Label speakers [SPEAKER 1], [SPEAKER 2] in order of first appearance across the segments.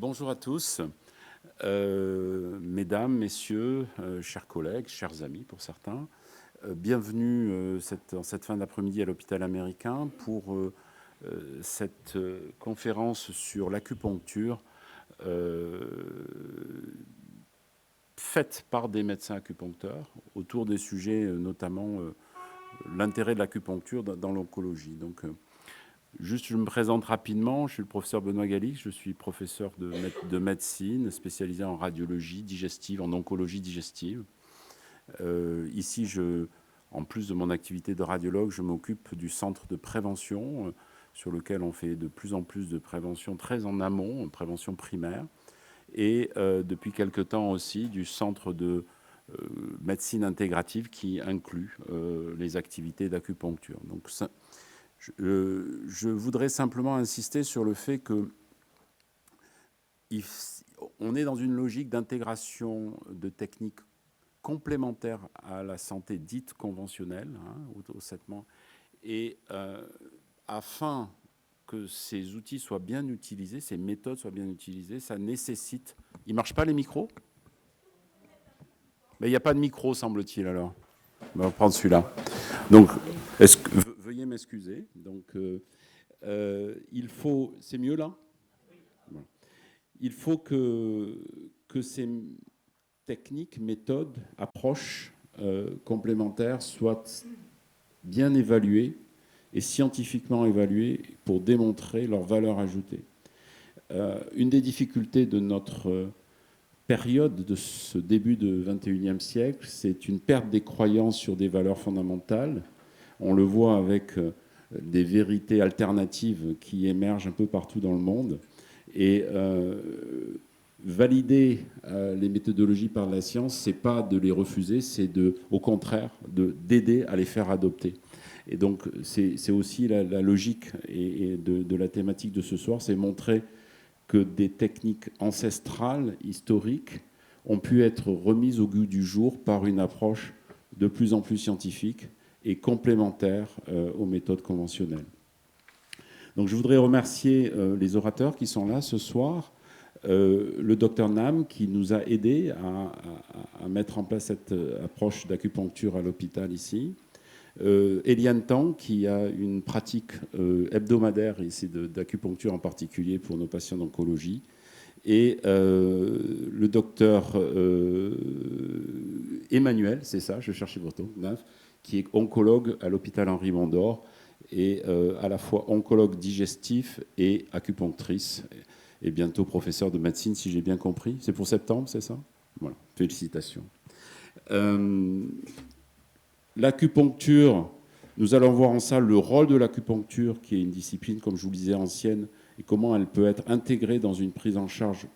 [SPEAKER 1] Bonjour à tous, mesdames, messieurs, chers collègues, chers amis pour certains. Bienvenue en cette fin d'après-midi à l'hôpital américain pour cette conférence sur l'acupuncture faite par des médecins acupuncteurs autour des sujets notamment l'intérêt de l'acupuncture dans l'oncologie. Donc, juste, je me présente rapidement. Je suis le professeur Benoît Galix. Je suis professeur de médecine spécialisé en radiologie digestive, en oncologie digestive. Ici, en plus de mon activité de radiologue, je m'occupe du centre de prévention sur lequel on fait de plus en plus de prévention très en amont, prévention primaire. Et depuis quelque temps aussi du centre de médecine intégrative qui inclut les activités d'acupuncture. Donc, je voudrais simplement insister sur le fait que on est dans une logique d'intégration de techniques complémentaires à la santé dite conventionnelle, au traitement, et afin que ces outils soient bien utilisés, ces méthodes soient bien utilisées, ça nécessite... Il ne marche pas les micros ? Mais il n'y a pas de micro, semble-t-il, alors. On va prendre celui-là. Donc, veuillez m'excuser. Donc, il faut... C'est mieux, là ? Voilà. Il faut que ces techniques, méthodes, approches complémentaires soient bien évaluées et scientifiquement évaluées pour démontrer leur valeur ajoutée. Une des difficultés de notre période, de ce début du XXIe siècle, c'est une perte des croyances sur des valeurs fondamentales. On le voit avec des vérités alternatives qui émergent un peu partout dans le monde. Et valider les méthodologies par la science, c'est pas de les refuser, c'est au contraire d'aider à les faire adopter. Et donc c'est aussi la logique de la thématique de ce soir, c'est montrer que des techniques ancestrales, historiques, ont pu être remises au goût du jour par une approche de plus en plus scientifique et complémentaire aux méthodes conventionnelles. Donc je voudrais remercier les orateurs qui sont là ce soir, le docteur Nam qui nous a aidés à mettre en place cette approche d'acupuncture à l'hôpital ici, Eliane Tang qui a une pratique hebdomadaire ici d'acupuncture en particulier pour nos patients d'oncologie, et le docteur Emmanuel, c'est ça, je cherchais votre nom, qui est oncologue à l'hôpital Henri Mondor, et à la fois oncologue digestif et acupunctrice, et bientôt professeur de médecine, si j'ai bien compris. C'est pour septembre, c'est ça ? Voilà, félicitations. L'acupuncture, nous allons voir en salle le rôle de l'acupuncture, qui est une discipline, comme je vous le disais, ancienne, et comment elle peut être intégrée dans une prise en charge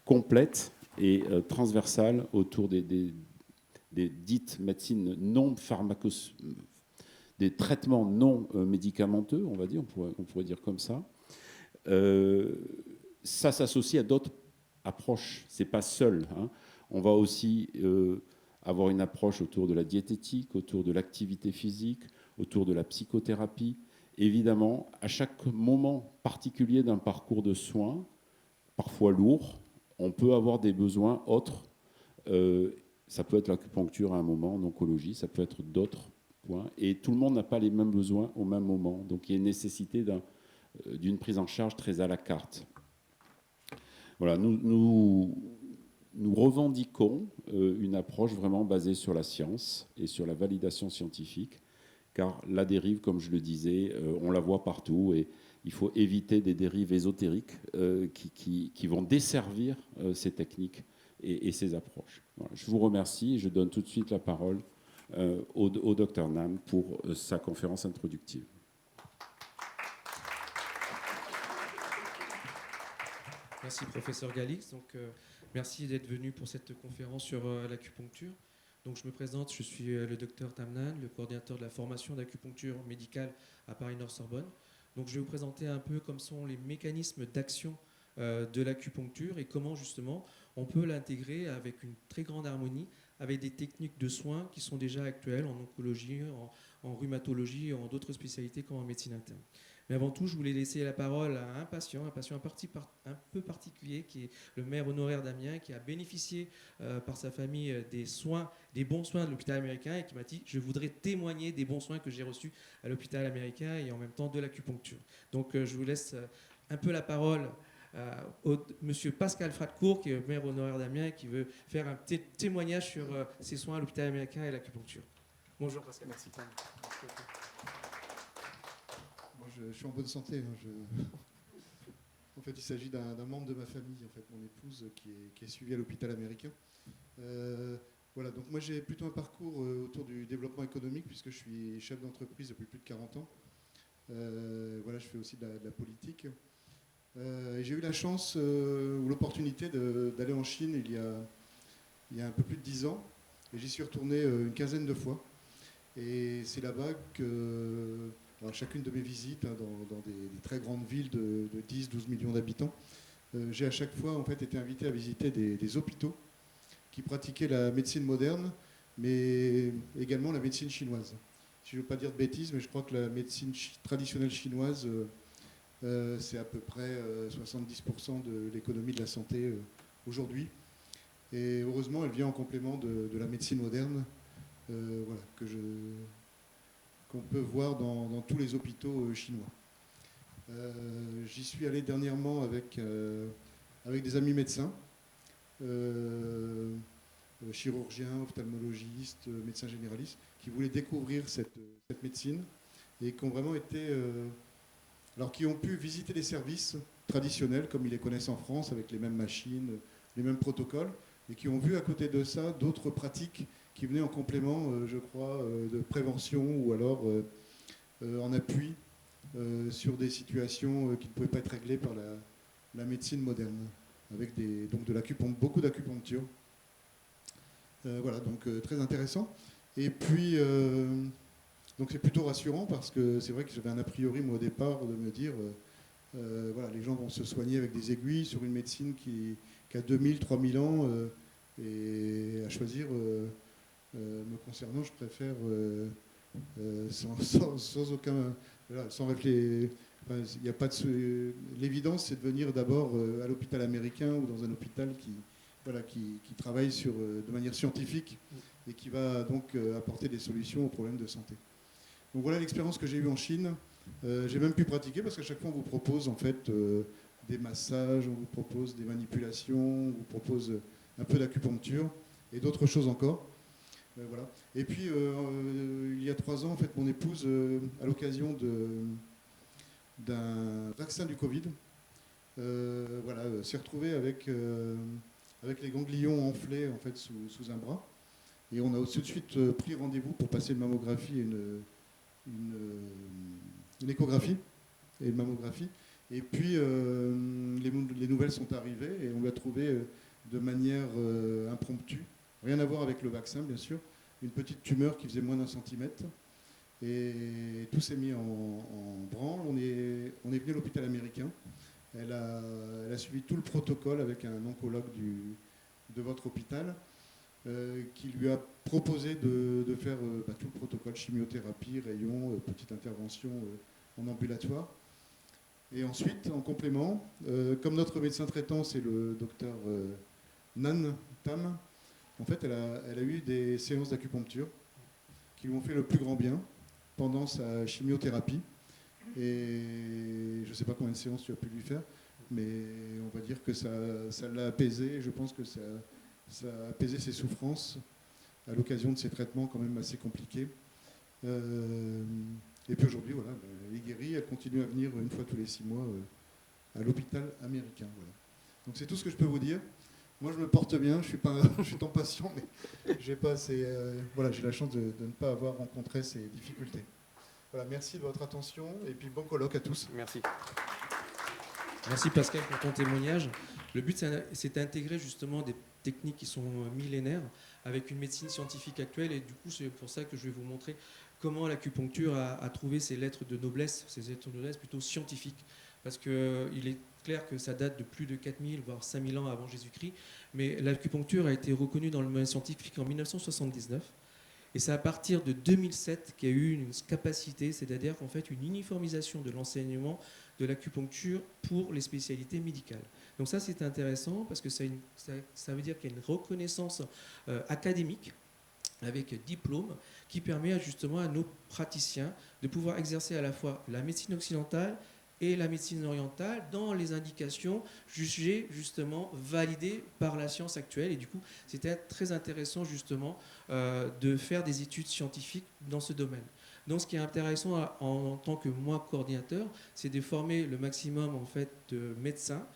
[SPEAKER 1] complète et transversale autour des dites médecines non pharmaceuses, des traitements non médicamenteux, on va dire, on pourrait dire comme ça. Ça s'associe à d'autres approches, c'est pas seul. On va aussi avoir une approche autour de la diététique, autour de l'activité physique, autour de la psychothérapie. Évidemment, à chaque moment particulier d'un parcours de soins, parfois lourd, on peut avoir des besoins autres. Ça peut être l'acupuncture à un moment en oncologie, ça peut être d'autres points. Et tout le monde n'a pas les mêmes besoins au même moment. Donc il y a une nécessité d'une prise en charge très à la carte. Voilà, nous revendiquons une approche vraiment basée sur la science et sur la validation scientifique, car la dérive, comme je le disais, on la voit partout et il faut éviter des dérives ésotériques qui vont desservir ces techniques et ces approches. Voilà, je vous remercie et je donne tout de suite la parole au Dr Nam pour sa conférence introductive.
[SPEAKER 2] Merci professeur Galix. Donc, merci d'être venu pour cette conférence sur l'acupuncture. Donc, je me présente, je suis le docteur Tamnan, le coordinateur de la formation d'acupuncture médicale à Paris-Nord-Sorbonne. Donc, je vais vous présenter un peu comme sont les mécanismes d'action de l'acupuncture et comment justement on peut l'intégrer avec une très grande harmonie avec des techniques de soins qui sont déjà actuelles en oncologie, en rhumatologie et en d'autres spécialités comme en médecine interne. Mais avant tout, je voulais laisser la parole à un patient un peu particulier particulier qui est le maire honoraire d'Amiens, qui a bénéficié par sa famille des bons soins de l'hôpital américain et qui m'a dit « Je voudrais témoigner des bons soins que j'ai reçus à l'hôpital américain et en même temps de l'acupuncture. » Donc je vous laisse un peu la parole monsieur Pascal Fratcourt, qui est maire honoraire d'Amiens et qui veut faire un petit témoignage sur ses soins à l'hôpital américain et l'acupuncture. Bonjour Pascal.
[SPEAKER 3] Merci. Moi, je suis en bonne santé. En fait, il s'agit d'un membre de ma famille, en fait, mon épouse, qui est suivie à l'hôpital américain. Voilà, donc moi j'ai plutôt un parcours autour du développement économique, puisque je suis chef d'entreprise depuis plus de 40 ans. Voilà, je fais aussi de la politique. Et j'ai eu la chance ou l'opportunité d'aller en Chine il y a un peu plus de 10 ans. Et j'y suis retourné une quinzaine de fois. Et c'est là-bas que, alors, chacune de mes visites dans des très grandes villes de 10-12 millions d'habitants, j'ai à chaque fois en fait, été invité à visiter des hôpitaux qui pratiquaient la médecine moderne, mais également la médecine chinoise. Je ne veux pas dire de bêtises, mais je crois que la médecine traditionnelle chinoise, c'est à peu près 70% de l'économie de la santé aujourd'hui. Et heureusement, elle vient en complément de la médecine moderne, voilà, qu'on peut voir dans tous les hôpitaux chinois. J'y suis allé dernièrement avec des amis médecins, chirurgiens, ophtalmologistes, médecins généralistes, qui voulaient découvrir cette médecine et qui ont vraiment été... alors qui ont pu visiter les services traditionnels comme ils les connaissent en France, avec les mêmes machines, les mêmes protocoles, et qui ont vu à côté de ça d'autres pratiques qui venaient en complément, je crois, de prévention ou alors en appui sur des situations qui ne pouvaient pas être réglées par la médecine moderne, avec donc beaucoup d'acupuncture. Voilà, donc très intéressant. Et puis, donc c'est plutôt rassurant parce que c'est vrai que j'avais un a priori, moi, au départ, de me dire, voilà, les gens vont se soigner avec des aiguilles sur une médecine qui a 2000, 3000 ans, et à choisir, me concernant, je préfère sans aucun... Voilà, sans réfléchir. Enfin, il y a pas de... L'évidence, c'est de venir d'abord à l'hôpital américain ou dans un hôpital qui travaille de manière scientifique et qui va donc apporter des solutions aux problèmes de santé. Donc voilà l'expérience que j'ai eue en Chine. J'ai même pu pratiquer parce qu'à chaque fois on vous propose en fait des massages, on vous propose des manipulations, on vous propose un peu d'acupuncture et d'autres choses encore. Voilà. Et puis il y a 3 ans, en fait, mon épouse, à l'occasion d'un vaccin du Covid, voilà, s'est retrouvée avec les ganglions enflés en fait sous un bras. Et on a tout de suite pris rendez-vous pour passer une mammographie et une échographie et une mammographie. Et puis les nouvelles sont arrivées et on l'a trouvé de manière impromptue. Rien à voir avec le vaccin, bien sûr. Une petite tumeur qui faisait moins d'1 centimètre. Et tout s'est mis en branle. On est venu à l'hôpital américain. Elle a suivi tout le protocole avec un oncologue de votre hôpital qui lui a proposé de faire tout le protocole, chimiothérapie, rayons, petite intervention en ambulatoire. Et ensuite, en complément, comme notre médecin traitant, c'est le docteur Nan Tam, en fait, elle a eu des séances d'acupuncture qui lui ont fait le plus grand bien pendant sa chimiothérapie. Et je ne sais pas combien de séances tu as pu lui faire, mais on va dire que ça l'a apaisé. Je pense que ça a apaisé ses souffrances à l'occasion de ces traitements quand même assez compliqués. Et puis aujourd'hui, voilà, elle est guérie. Elle continue à venir une fois tous les 6 mois à l'hôpital américain. Voilà. Donc c'est tout ce que je peux vous dire. Moi, je me porte bien, je suis tant patient, mais j'ai la chance de ne pas avoir rencontré ces difficultés. Voilà, merci de votre attention et puis bon colloque à tous.
[SPEAKER 4] Merci.
[SPEAKER 2] Merci Pascal pour ton témoignage. Le but, c'est d'intégrer justement des techniques qui sont millénaires avec une médecine scientifique actuelle. Et du coup, c'est pour ça que je vais vous montrer comment l'acupuncture a trouvé ses lettres de noblesse plutôt scientifiques. Parce qu'il est clair que ça date de plus de 4000, voire 5000 ans avant Jésus-Christ. Mais l'acupuncture a été reconnue dans le domaine scientifique en 1979. Et c'est à partir de 2007 qu'il y a eu une capacité, c'est-à-dire qu'en fait une uniformisation de l'enseignement de l'acupuncture pour les spécialités médicales. Donc ça, c'est intéressant parce que ça veut dire qu'il y a une reconnaissance académique avec diplôme qui permet justement à nos praticiens de pouvoir exercer à la fois la médecine occidentale et la médecine orientale dans les indications jugées justement validées par la science actuelle. Et du coup, c'était très intéressant justement de faire des études scientifiques dans ce domaine. Donc ce qui est intéressant en tant que moi coordinateur, c'est de former le maximum en fait de médecins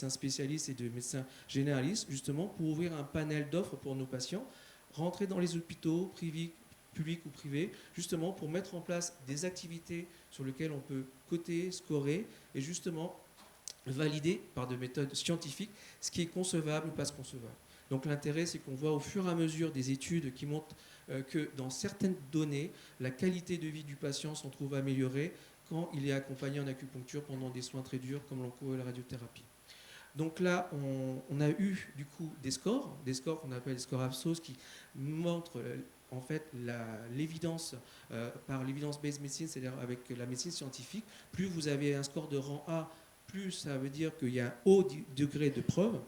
[SPEAKER 2] spécialistes et de médecins généralistes, justement pour ouvrir un panel d'offres pour nos patients, rentrer dans les hôpitaux publics ou privés, justement pour mettre en place des activités sur lesquelles on peut coter, scorer et justement valider par de méthodes scientifiques ce qui est concevable ou pas concevable. Donc l'intérêt, c'est qu'on voit au fur et à mesure des études qui montrent que dans certaines données, la qualité de vie du patient s'en trouve améliorée quand il est accompagné en acupuncture pendant des soins très durs comme l'onco et la radiothérapie. Donc là, on a eu du coup des scores qu'on appelle les scores Ipsos qui montrent en fait l'évidence par l'évidence-based medicine, c'est-à-dire avec la médecine scientifique. Plus vous avez un score de rang A, plus ça veut dire qu'il y a un haut degré de preuve,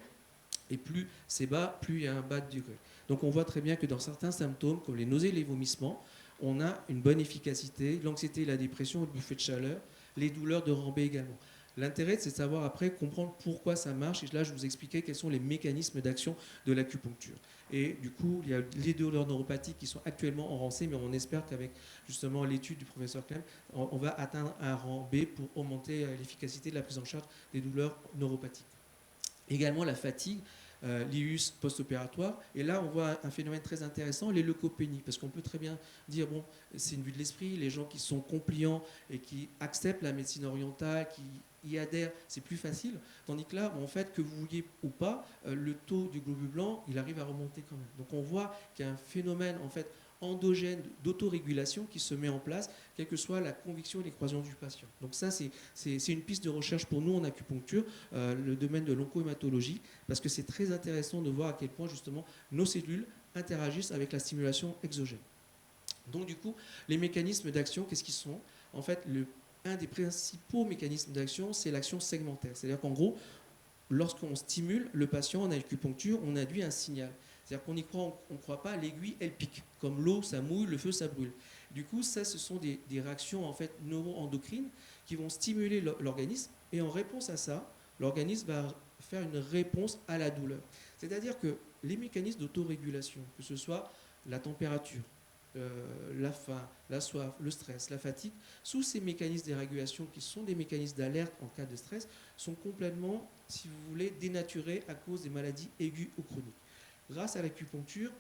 [SPEAKER 2] et plus c'est bas, plus il y a un bas degré. Donc on voit très bien que dans certains symptômes, comme les nausées et les vomissements, on a une bonne efficacité, l'anxiété et la dépression, le buffet de chaleur, les douleurs de rang B également. L'intérêt, c'est de savoir après comprendre pourquoi ça marche. Et là, je vous expliquais quels sont les mécanismes d'action de l'acupuncture. Et du coup, il y a les douleurs neuropathiques qui sont actuellement en rang C, mais on espère qu'avec justement l'étude du professeur Clem, on va atteindre un rang B pour augmenter l'efficacité de la prise en charge des douleurs neuropathiques. Également la fatigue, l'IUS post-opératoire. Et là, on voit un phénomène très intéressant, les leucopénies. Parce qu'on peut très bien dire, bon, c'est une vue de l'esprit, les gens qui sont compliants et qui acceptent la médecine orientale, qui y adhèrent, c'est plus facile. Tandis que là, en fait, que vous vouliez ou pas, le taux du globule blanc, il arrive à remonter quand même. Donc on voit qu'il y a un phénomène, en fait, endogène d'autorégulation qui se met en place, quelle que soit la conviction et les croyances du patient. Donc ça, c'est une piste de recherche pour nous en acupuncture, le domaine de l'oncohématologie, parce que c'est très intéressant de voir à quel point justement nos cellules interagissent avec la stimulation exogène. Donc du coup, les mécanismes d'action, qu'est-ce qu'ils sont? En fait, un des principaux mécanismes d'action, c'est l'action segmentaire. C'est-à-dire qu'en gros, lorsqu'on stimule le patient en acupuncture, on induit un signal. C'est-à-dire qu'on y croit, on ne croit pas, l'aiguille, elle pique. Comme l'eau, ça mouille, le feu, ça brûle. Du coup, ça, ce sont des réactions en fait neuro-endocrines qui vont stimuler l'organisme. Et en réponse à ça, l'organisme va faire une réponse à la douleur. C'est-à-dire que les mécanismes d'autorégulation, que ce soit la température, la faim, la soif, le stress, la fatigue, sous ces mécanismes de régulation qui sont des mécanismes d'alerte en cas de stress, sont complètement, si vous voulez, dénaturés à cause des maladies aiguës ou chroniques. Grâce à l'acupuncture,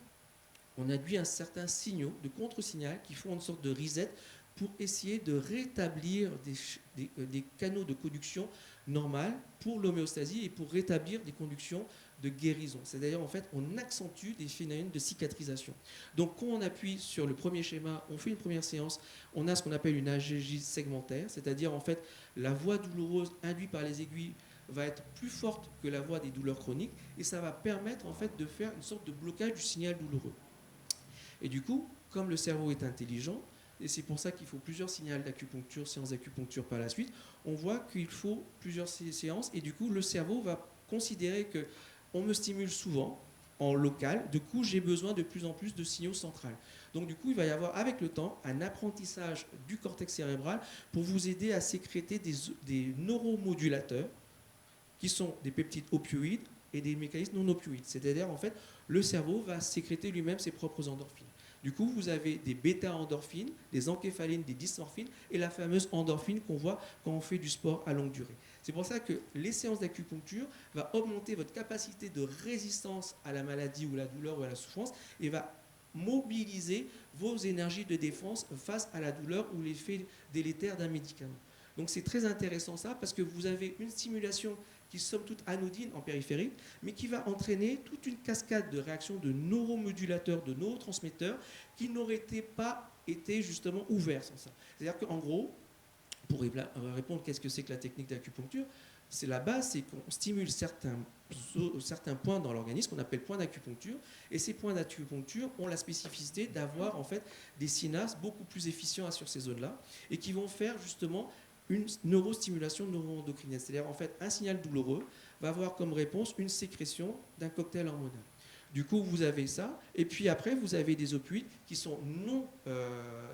[SPEAKER 2] on induit un certain signal de contre-signal qui font une sorte de reset pour essayer de rétablir des canaux de conduction normales pour l'homéostasie et pour rétablir des conductions de guérison. C'est-à-dire, en fait, on accentue des phénomènes de cicatrisation. Donc, quand on appuie sur le premier schéma, on fait une première séance, on a ce qu'on appelle une algégie segmentaire, c'est-à-dire, en fait, la voie douloureuse induite par les aiguilles va être plus forte que la voie des douleurs chroniques et ça va permettre, en fait, de faire une sorte de blocage du signal douloureux. Et du coup, comme le cerveau est intelligent, et c'est pour ça qu'il faut plusieurs signaux d'acupuncture, séances d'acupuncture par la suite, on voit qu'il faut plusieurs séances et du coup, le cerveau va considérer que on me stimule souvent en local, du coup j'ai besoin de plus en plus de signaux centrales. Donc du coup il va y avoir avec le temps un apprentissage du cortex cérébral pour vous aider à sécréter des neuromodulateurs qui sont des peptides opioïdes et des mécanismes non opioïdes. C'est-à-dire en fait le cerveau va sécréter lui-même ses propres endorphines. Du coup, vous avez des bêta-endorphines, des encéphalines, des dysmorphines et la fameuse endorphine qu'on voit quand on fait du sport à longue durée. C'est pour ça que les séances d'acupuncture vont augmenter votre capacité de résistance à la maladie ou la douleur ou à la souffrance et va mobiliser vos énergies de défense face à la douleur ou l'effet délétère d'un médicament. Donc c'est très intéressant ça parce que vous avez une stimulation qui somme toute anodine en périphérie, mais qui va entraîner toute une cascade de réactions de neuromodulateurs, de neurotransmetteurs, qui n'auraient pas été justement ouverts sans ça. C'est-à-dire qu'en gros, pour répondre qu'est-ce que c'est que la technique d'acupuncture, c'est la base, c'est qu'on stimule certains points dans l'organisme qu'on appelle points d'acupuncture, et ces points d'acupuncture ont la spécificité d'avoir en fait des synapses beaucoup plus efficients sur ces zones-là, et qui vont faire justement une neurostimulation neuroendocrinienne. C'est-à-dire, en fait, un signal douloureux va avoir comme réponse une sécrétion d'un cocktail hormonal. Du coup, vous avez ça, et puis après, vous avez des opioïdes qui sont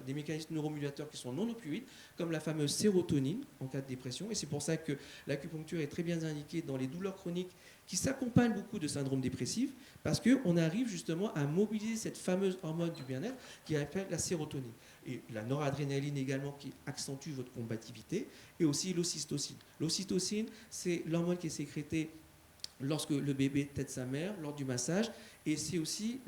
[SPEAKER 2] des mécanismes neuromodulateurs qui sont non opioïdes, comme la fameuse sérotonine en cas de dépression, et c'est pour ça que l'acupuncture est très bien indiquée dans les douleurs chroniques qui s'accompagnent beaucoup de syndrome dépressif, parce qu'on arrive justement à mobiliser cette fameuse hormone du bien-être qui appelle la sérotonine. Et la noradrénaline également qui accentue votre combativité, et aussi l'ocytocine. L'ocytocine, c'est l'hormone qui est sécrétée lorsque le bébé tète sa mère, lors du massage, et c'est aussi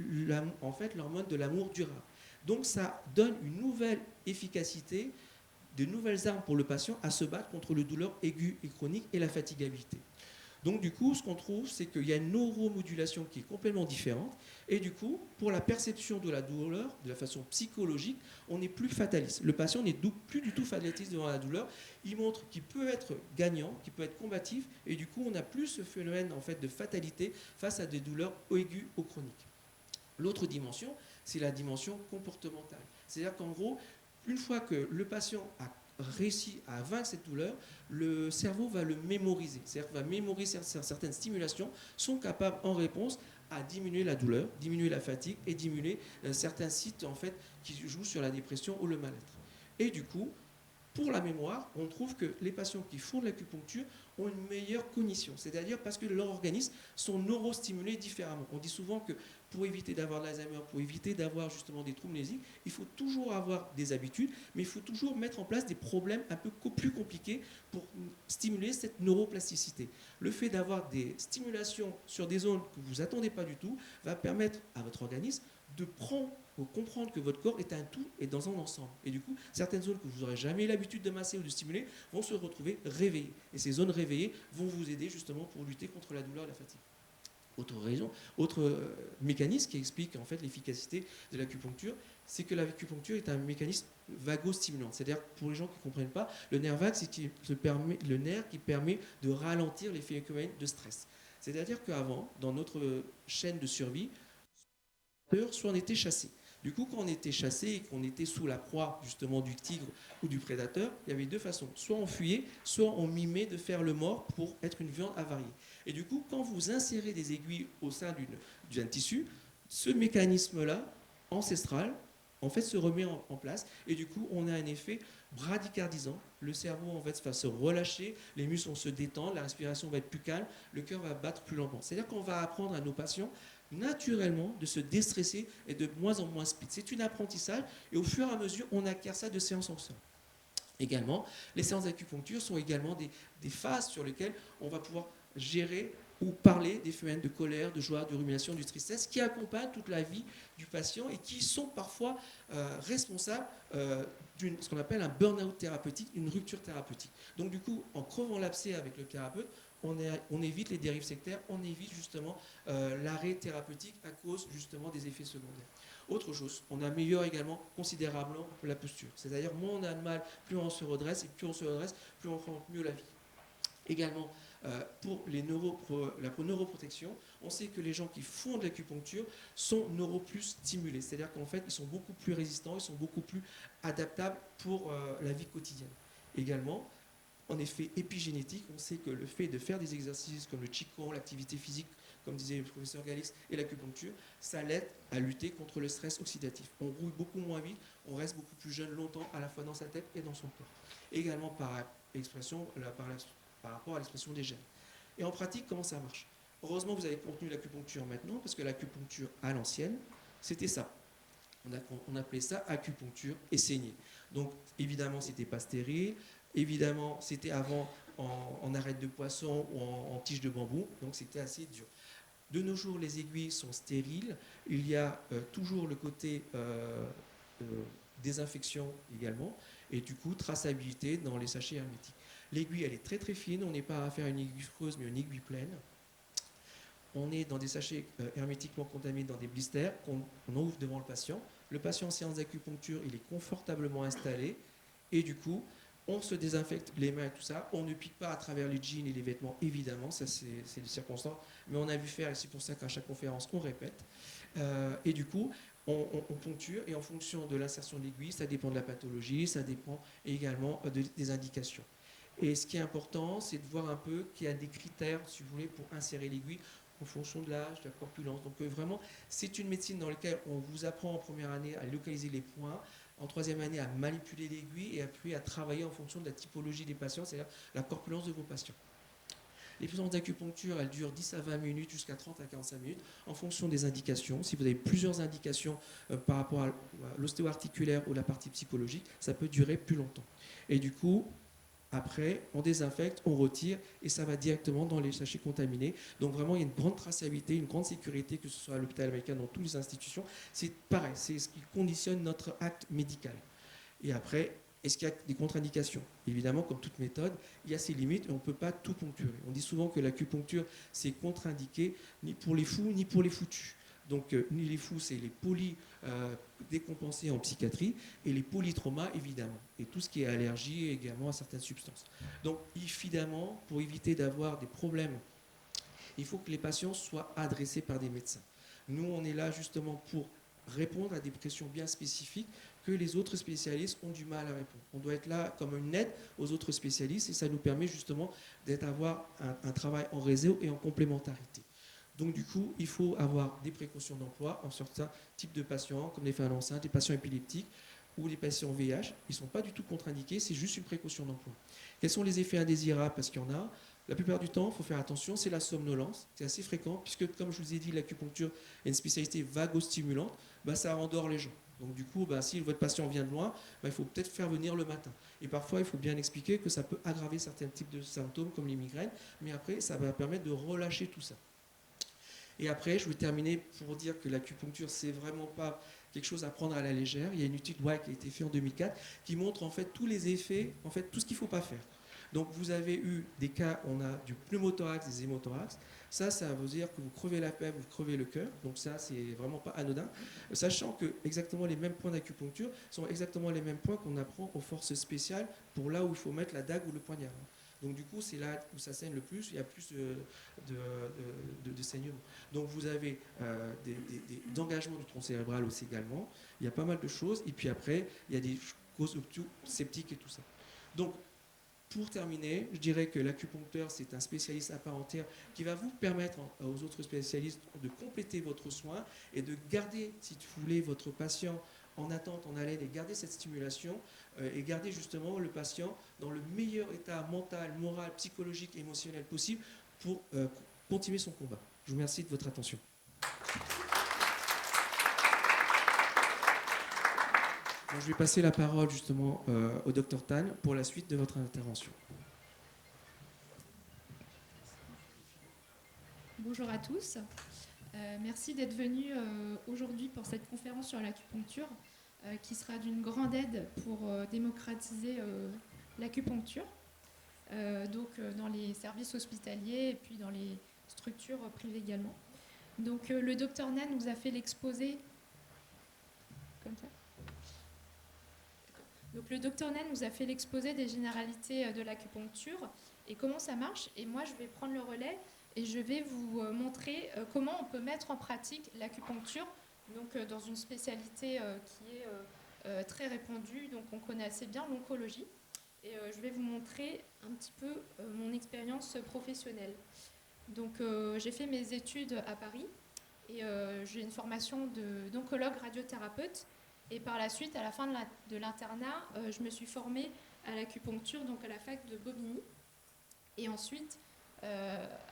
[SPEAKER 2] en fait l'hormone de l'amour durable. Donc ça donne une nouvelle efficacité, de nouvelles armes pour le patient à se battre contre le douleur aiguë et chronique et la fatigabilité. Donc du coup, ce qu'on trouve, c'est qu'il y a une neuromodulation qui est complètement différente, et du coup, pour la perception de la douleur, de la façon psychologique, on n'est plus fataliste. Le patient n'est plus du tout fataliste devant la douleur. Il montre qu'il peut être gagnant, qu'il peut être combatif, et du coup, on n'a plus ce phénomène en fait de fatalité face à des douleurs aiguës ou chroniques. L'autre dimension, c'est la dimension comportementale. C'est-à-dire qu'en gros, une fois que le patient a réussi à vaincre cette douleur, le cerveau va le mémoriser. C'est-à-dire qu'il va mémoriser certaines stimulations, sont capables en réponse à diminuer la douleur, diminuer la fatigue et diminuer certains sites en fait, qui jouent sur la dépression ou le mal-être. Et du coup, pour la mémoire, on trouve que les patients qui font de l'acupuncture ont une meilleure cognition, c'est-à-dire parce que leurs organismes sont neurostimulés différemment. On dit souvent que pour éviter d'avoir de l'Alzheimer, pour éviter d'avoir justement des troubles mnésiques, il faut toujours avoir des habitudes, mais il faut toujours mettre en place des problèmes un peu plus compliqués pour stimuler cette neuroplasticité. Le fait d'avoir des stimulations sur des zones que vous n'attendez pas du tout va permettre à votre organisme de comprendre que votre corps est un tout et dans un ensemble. Et du coup, certaines zones que vous n'aurez jamais eu l'habitude de masser ou de stimuler vont se retrouver réveillées. Et ces zones réveillées vont vous aider justement pour lutter contre la douleur et la fatigue. Autre mécanisme qui explique en fait l'efficacité de l'acupuncture, c'est que l'acupuncture est un mécanisme vagostimulant. C'est-à-dire, pour les gens qui ne comprennent pas, le nerf vague, c'est le nerf qui permet de ralentir les phénomènes de stress. C'est-à-dire qu'avant, dans notre chaîne de survie, soit on était chassé. Du coup, quand on était chassé et qu'on était sous la proie justement du tigre ou du prédateur, il y avait deux façons. Soit on fuyait, soit on mimait de faire le mort pour être une viande avariée. Et du coup, quand vous insérez des aiguilles au sein d'un tissu, ce mécanisme-là, ancestral, en fait, se remet en place. Et du coup, on a un effet bradycardisant. Le cerveau, en fait, va se relâcher, les muscles vont se détendre, la respiration va être plus calme, le cœur va battre plus lentement. C'est-à-dire qu'on va apprendre à nos patients naturellement de se déstresser et de moins en moins speed. C'est un apprentissage et au fur et à mesure, on acquiert ça de séance en séance. Également, les séances d'acupuncture sont également des phases sur lesquelles on va pouvoir gérer ou parler des phénomènes de colère, de joie, de rumination, de tristesse qui accompagnent toute la vie du patient et qui sont parfois responsables de ce qu'on appelle un burn-out thérapeutique, une rupture thérapeutique. Donc du coup, en crevant l'abcès avec le thérapeute, on évite les dérives sectaires, on évite justement l'arrêt thérapeutique à cause justement des effets secondaires. Autre chose, on améliore également considérablement la posture. C'est-à-dire, moins on a de mal, plus on se redresse, et plus on se redresse, plus on prend mieux la vie. Également, pour la neuroprotection, on sait que les gens qui font de l'acupuncture sont plus stimulés. C'est-à-dire qu'en fait, ils sont beaucoup plus résistants, ils sont beaucoup plus adaptables pour la vie quotidienne. Également, en effet épigénétique, on sait que le fait de faire des exercices comme le Qigong, l'activité physique, comme disait le professeur Galix, et l'acupuncture, ça l'aide à lutter contre le stress oxydatif. On rouille beaucoup moins vite, on reste beaucoup plus jeune longtemps, à la fois dans sa tête et dans son corps. Également par rapport à l'expression des gènes. Et en pratique, comment ça marche? Heureusement, vous avez contenu l'acupuncture maintenant, parce que l'acupuncture à l'ancienne, c'était ça. On appelait ça acupuncture et saignée. Donc, évidemment, c'était pas stérile. Évidemment, c'était avant en arête de poisson ou en tige de bambou, donc c'était assez dur. De nos jours, les aiguilles sont stériles. Il y a toujours le côté désinfection également, et du coup, traçabilité dans les sachets hermétiques. L'aiguille, elle est très très fine. On n'est pas à faire une aiguille creuse, mais une aiguille pleine. On est dans des sachets hermétiquement contaminés dans des blisters qu'on ouvre devant le patient. Le patient en séance d'acupuncture, il est confortablement installé, et du coup, on se désinfecte les mains et tout ça. On ne pique pas à travers les jeans et les vêtements, évidemment, ça c'est des circonstances. Mais on a vu faire, et c'est pour ça qu'à chaque conférence, on répète. Et du coup, on poncture, et en fonction de l'insertion de l'aiguille, ça dépend de la pathologie, ça dépend également des indications. Et ce qui est important, c'est de voir un peu qu'il y a des critères, si vous voulez, pour insérer l'aiguille en fonction de l'âge, de la corpulence. Donc vraiment, c'est une médecine dans laquelle on vous apprend en première année à localiser les points, en troisième année à manipuler l'aiguille et puis à travailler en fonction de la typologie des patients, c'est-à-dire la corpulence de vos patients. Les séances d'acupuncture, elles durent 10 à 20 minutes jusqu'à 30 à 45 minutes en fonction des indications. Si vous avez plusieurs indications par rapport à l'ostéo-articulaire ou la partie psychologique, ça peut durer plus longtemps. Et du coup, après, on désinfecte, on retire et ça va directement dans les sachets contaminés. Donc vraiment, il y a une grande traçabilité, une grande sécurité, que ce soit à l'hôpital américain, dans toutes les institutions. C'est pareil, c'est ce qui conditionne notre acte médical. Et après, est-ce qu'il y a des contre-indications? Évidemment, comme toute méthode, il y a ses limites et on ne peut pas tout poncturer. On dit souvent que l'acupuncture, c'est contre-indiqué ni pour les fous ni pour les foutus. Donc, ni les fous, c'est les décompensés en psychiatrie, et les polytraumas, évidemment. Et tout ce qui est allergie également à certaines substances. Donc, évidemment, pour éviter d'avoir des problèmes, il faut que les patients soient adressés par des médecins. Nous, on est là justement pour répondre à des pressions bien spécifiques que les autres spécialistes ont du mal à répondre. On doit être là comme une aide aux autres spécialistes et ça nous permet justement d'avoir un travail en réseau et en complémentarité. Donc du coup, il faut avoir des précautions d'emploi en certains types de patients, comme les femmes enceintes, les patients épileptiques ou les patients VIH. Ils ne sont pas du tout contre-indiqués, c'est juste une précaution d'emploi. Quels sont les effets indésirables? Parce qu'il y en a. La plupart du temps, il faut faire attention, c'est la somnolence. C'est assez fréquent, puisque comme je vous ai dit, l'acupuncture est une spécialité vagostimulante, ça endort les gens. Donc du coup, si votre patient vient de loin, il faut peut-être faire venir le matin. Et parfois, il faut bien expliquer que ça peut aggraver certains types de symptômes, comme les migraines, mais après, ça va permettre de relâcher tout ça. Et après, je vais terminer pour dire que l'acupuncture, c'est vraiment pas quelque chose à prendre à la légère. Il y a une étude qui a été faite en 2004 qui montre en fait tous les effets, en fait tout ce qu'il ne faut pas faire. Donc vous avez eu des cas, on a du pneumothorax, des hémothorax. Ça veut dire que vous crevez la plaie, vous crevez le cœur. Donc ça, c'est vraiment pas anodin. Sachant que exactement les mêmes points d'acupuncture sont exactement les mêmes points qu'on apprend aux forces spéciales pour là où il faut mettre la dague ou le poignard. Donc du coup, c'est là où ça saigne le plus, il y a plus de saignement. Donc vous avez des engagements du tronc cérébral aussi également. Il y a pas mal de choses. Et puis après, il y a des causes sceptiques et tout ça. Donc, pour terminer, je dirais que l'acupuncteur, c'est un spécialiste à part entière qui va vous permettre aux autres spécialistes de compléter votre soin et de garder, si vous voulez, votre patient en attente, en haleine, et garder cette stimulation et garder justement le patient dans le meilleur état mental, moral, psychologique, émotionnel possible pour continuer son combat. Je vous remercie de votre attention. Donc, je vais passer la parole justement au Dr Tan pour la suite de votre intervention.
[SPEAKER 4] Bonjour à tous. Merci d'être venus aujourd'hui pour cette conférence sur l'acupuncture qui sera d'une grande aide pour démocratiser l'acupuncture dans les services hospitaliers et puis dans les structures privées également. Donc le docteur Nan nous a fait l'exposé comme ça. Donc le docteur Nan nous a fait l'exposé des généralités de l'acupuncture et comment ça marche. Et moi, je vais prendre le relais et je vais vous montrer comment on peut mettre en pratique l'acupuncture donc, dans une spécialité qui est très répandue, donc on connaît assez bien l'oncologie. Et je vais vous montrer un petit peu mon expérience professionnelle. Donc j'ai fait mes études à Paris et j'ai une formation d'oncologue radiothérapeute. Et par la suite, à la fin de l'internat, je me suis formée à l'acupuncture, donc à la fac de Bobigny. Et ensuite,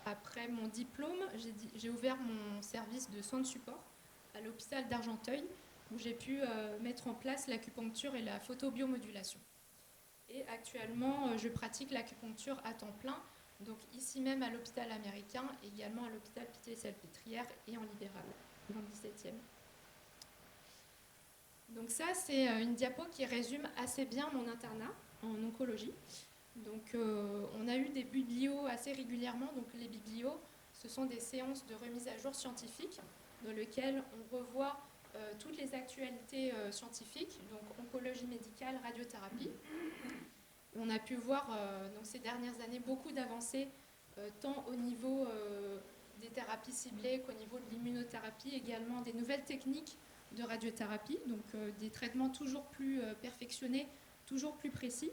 [SPEAKER 4] après mon diplôme, j'ai ouvert mon service de soins de support à l'hôpital d'Argenteuil, où j'ai pu mettre en place l'acupuncture et la photobiomodulation. Et actuellement, je pratique l'acupuncture à temps plein, donc ici même à l'hôpital américain, et également à l'hôpital Pitié-Salpêtrière et en libéral, dans le 17e. Donc ça, c'est une diapo qui résume assez bien mon internat en oncologie. Donc on a eu des biblios assez régulièrement. Donc les biblios, ce sont des séances de remise à jour scientifique dans lesquelles on revoit toutes les actualités scientifiques, donc oncologie médicale, radiothérapie. On a pu voir donc ces dernières années beaucoup d'avancées, tant au niveau des thérapies ciblées qu'au niveau de l'immunothérapie, également des nouvelles techniques de radiothérapie, donc des traitements toujours plus perfectionnés, toujours plus précis.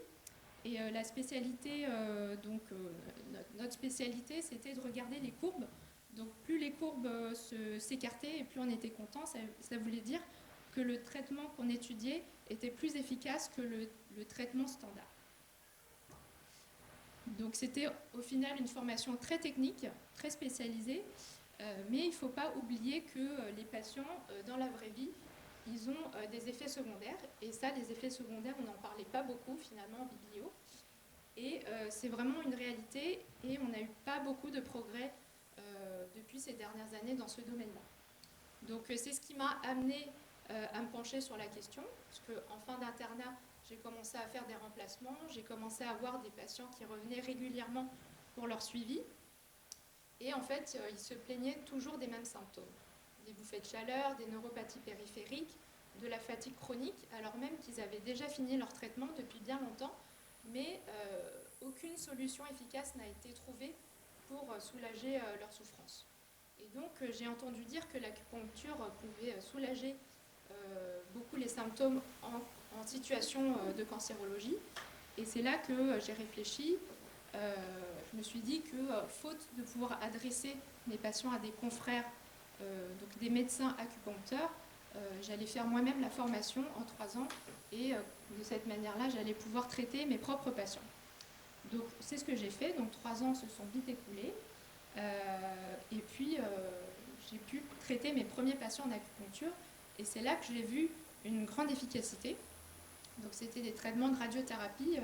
[SPEAKER 4] Et la spécialité, notre spécialité, c'était de regarder les courbes. Donc plus les courbes s'écartaient et plus on était content. Ça voulait dire que le traitement qu'on étudiait était plus efficace que le traitement standard. Donc c'était au final une formation très technique, très spécialisée, mais il ne faut pas oublier que les patients, dans la vraie vie, ils ont des effets secondaires. Et ça, les effets secondaires, on n'en parlait pas beaucoup finalement en biblio. Et c'est vraiment une réalité et on n'a eu pas beaucoup de progrès depuis ces dernières années dans ce domaine-là. Donc c'est ce qui m'a amené à me pencher sur la question, parce qu'en fin d'internat, j'ai commencé à faire des remplacements, j'ai commencé à avoir des patients qui revenaient régulièrement pour leur suivi. Et en fait, ils se plaignaient toujours des mêmes symptômes. Des bouffées de chaleur, des neuropathies périphériques, de la fatigue chronique, alors même qu'ils avaient déjà fini leur traitement depuis bien longtemps, mais aucune solution efficace n'a été trouvée pour soulager leur souffrance. Et donc, j'ai entendu dire que l'acupuncture pouvait soulager beaucoup les symptômes en situation de cancérologie. Et c'est là que j'ai réfléchi. Je me suis dit que, faute de pouvoir adresser mes patients à des confrères, donc des médecins acupuncteurs, j'allais faire moi-même la formation en 3 ans et de cette manière-là, j'allais pouvoir traiter mes propres patients. Donc c'est ce que j'ai fait. Donc 3 ans se sont vite écoulés. Et puis j'ai pu traiter mes premiers patients en acupuncture et c'est là que j'ai vu une grande efficacité. Donc c'était des traitements de radiothérapie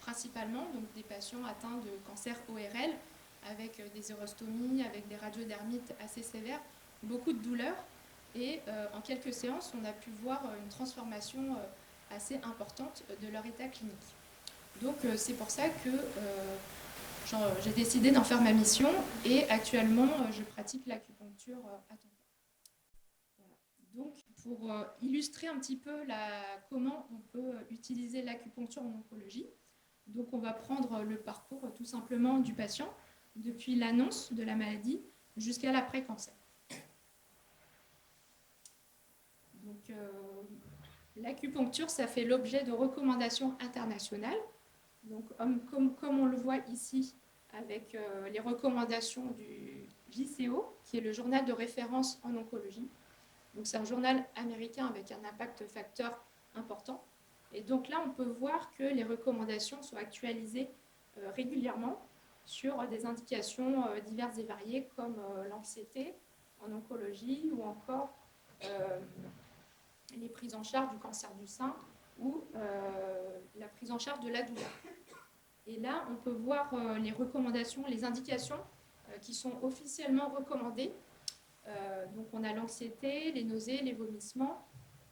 [SPEAKER 4] principalement, donc des patients atteints de cancer ORL avec des urostomies, avec des radiodermites assez sévères, beaucoup de douleurs et en quelques séances on a pu voir une transformation assez importante de leur état clinique. Donc c'est pour ça que j'ai décidé d'en faire ma mission et actuellement je pratique l'acupuncture à temps plein. Voilà. Donc pour illustrer un petit peu comment on peut utiliser l'acupuncture en oncologie, donc on va prendre le parcours tout simplement du patient depuis l'annonce de la maladie jusqu'à l'après-cancer. Donc l'acupuncture, ça fait l'objet de recommandations internationales. Donc, comme on le voit ici avec les recommandations du JCO, qui est le journal de référence en oncologie. Donc, c'est un journal américain avec un impact facteur important. Et donc là, on peut voir que les recommandations sont actualisées régulièrement sur des indications diverses et variées comme l'anxiété en oncologie ou encore les prises en charge du cancer du sein ou la prise en charge de la douleur. Et là, on peut voir les recommandations, les indications qui sont officiellement recommandées. Donc, on a l'anxiété, les nausées, les vomissements,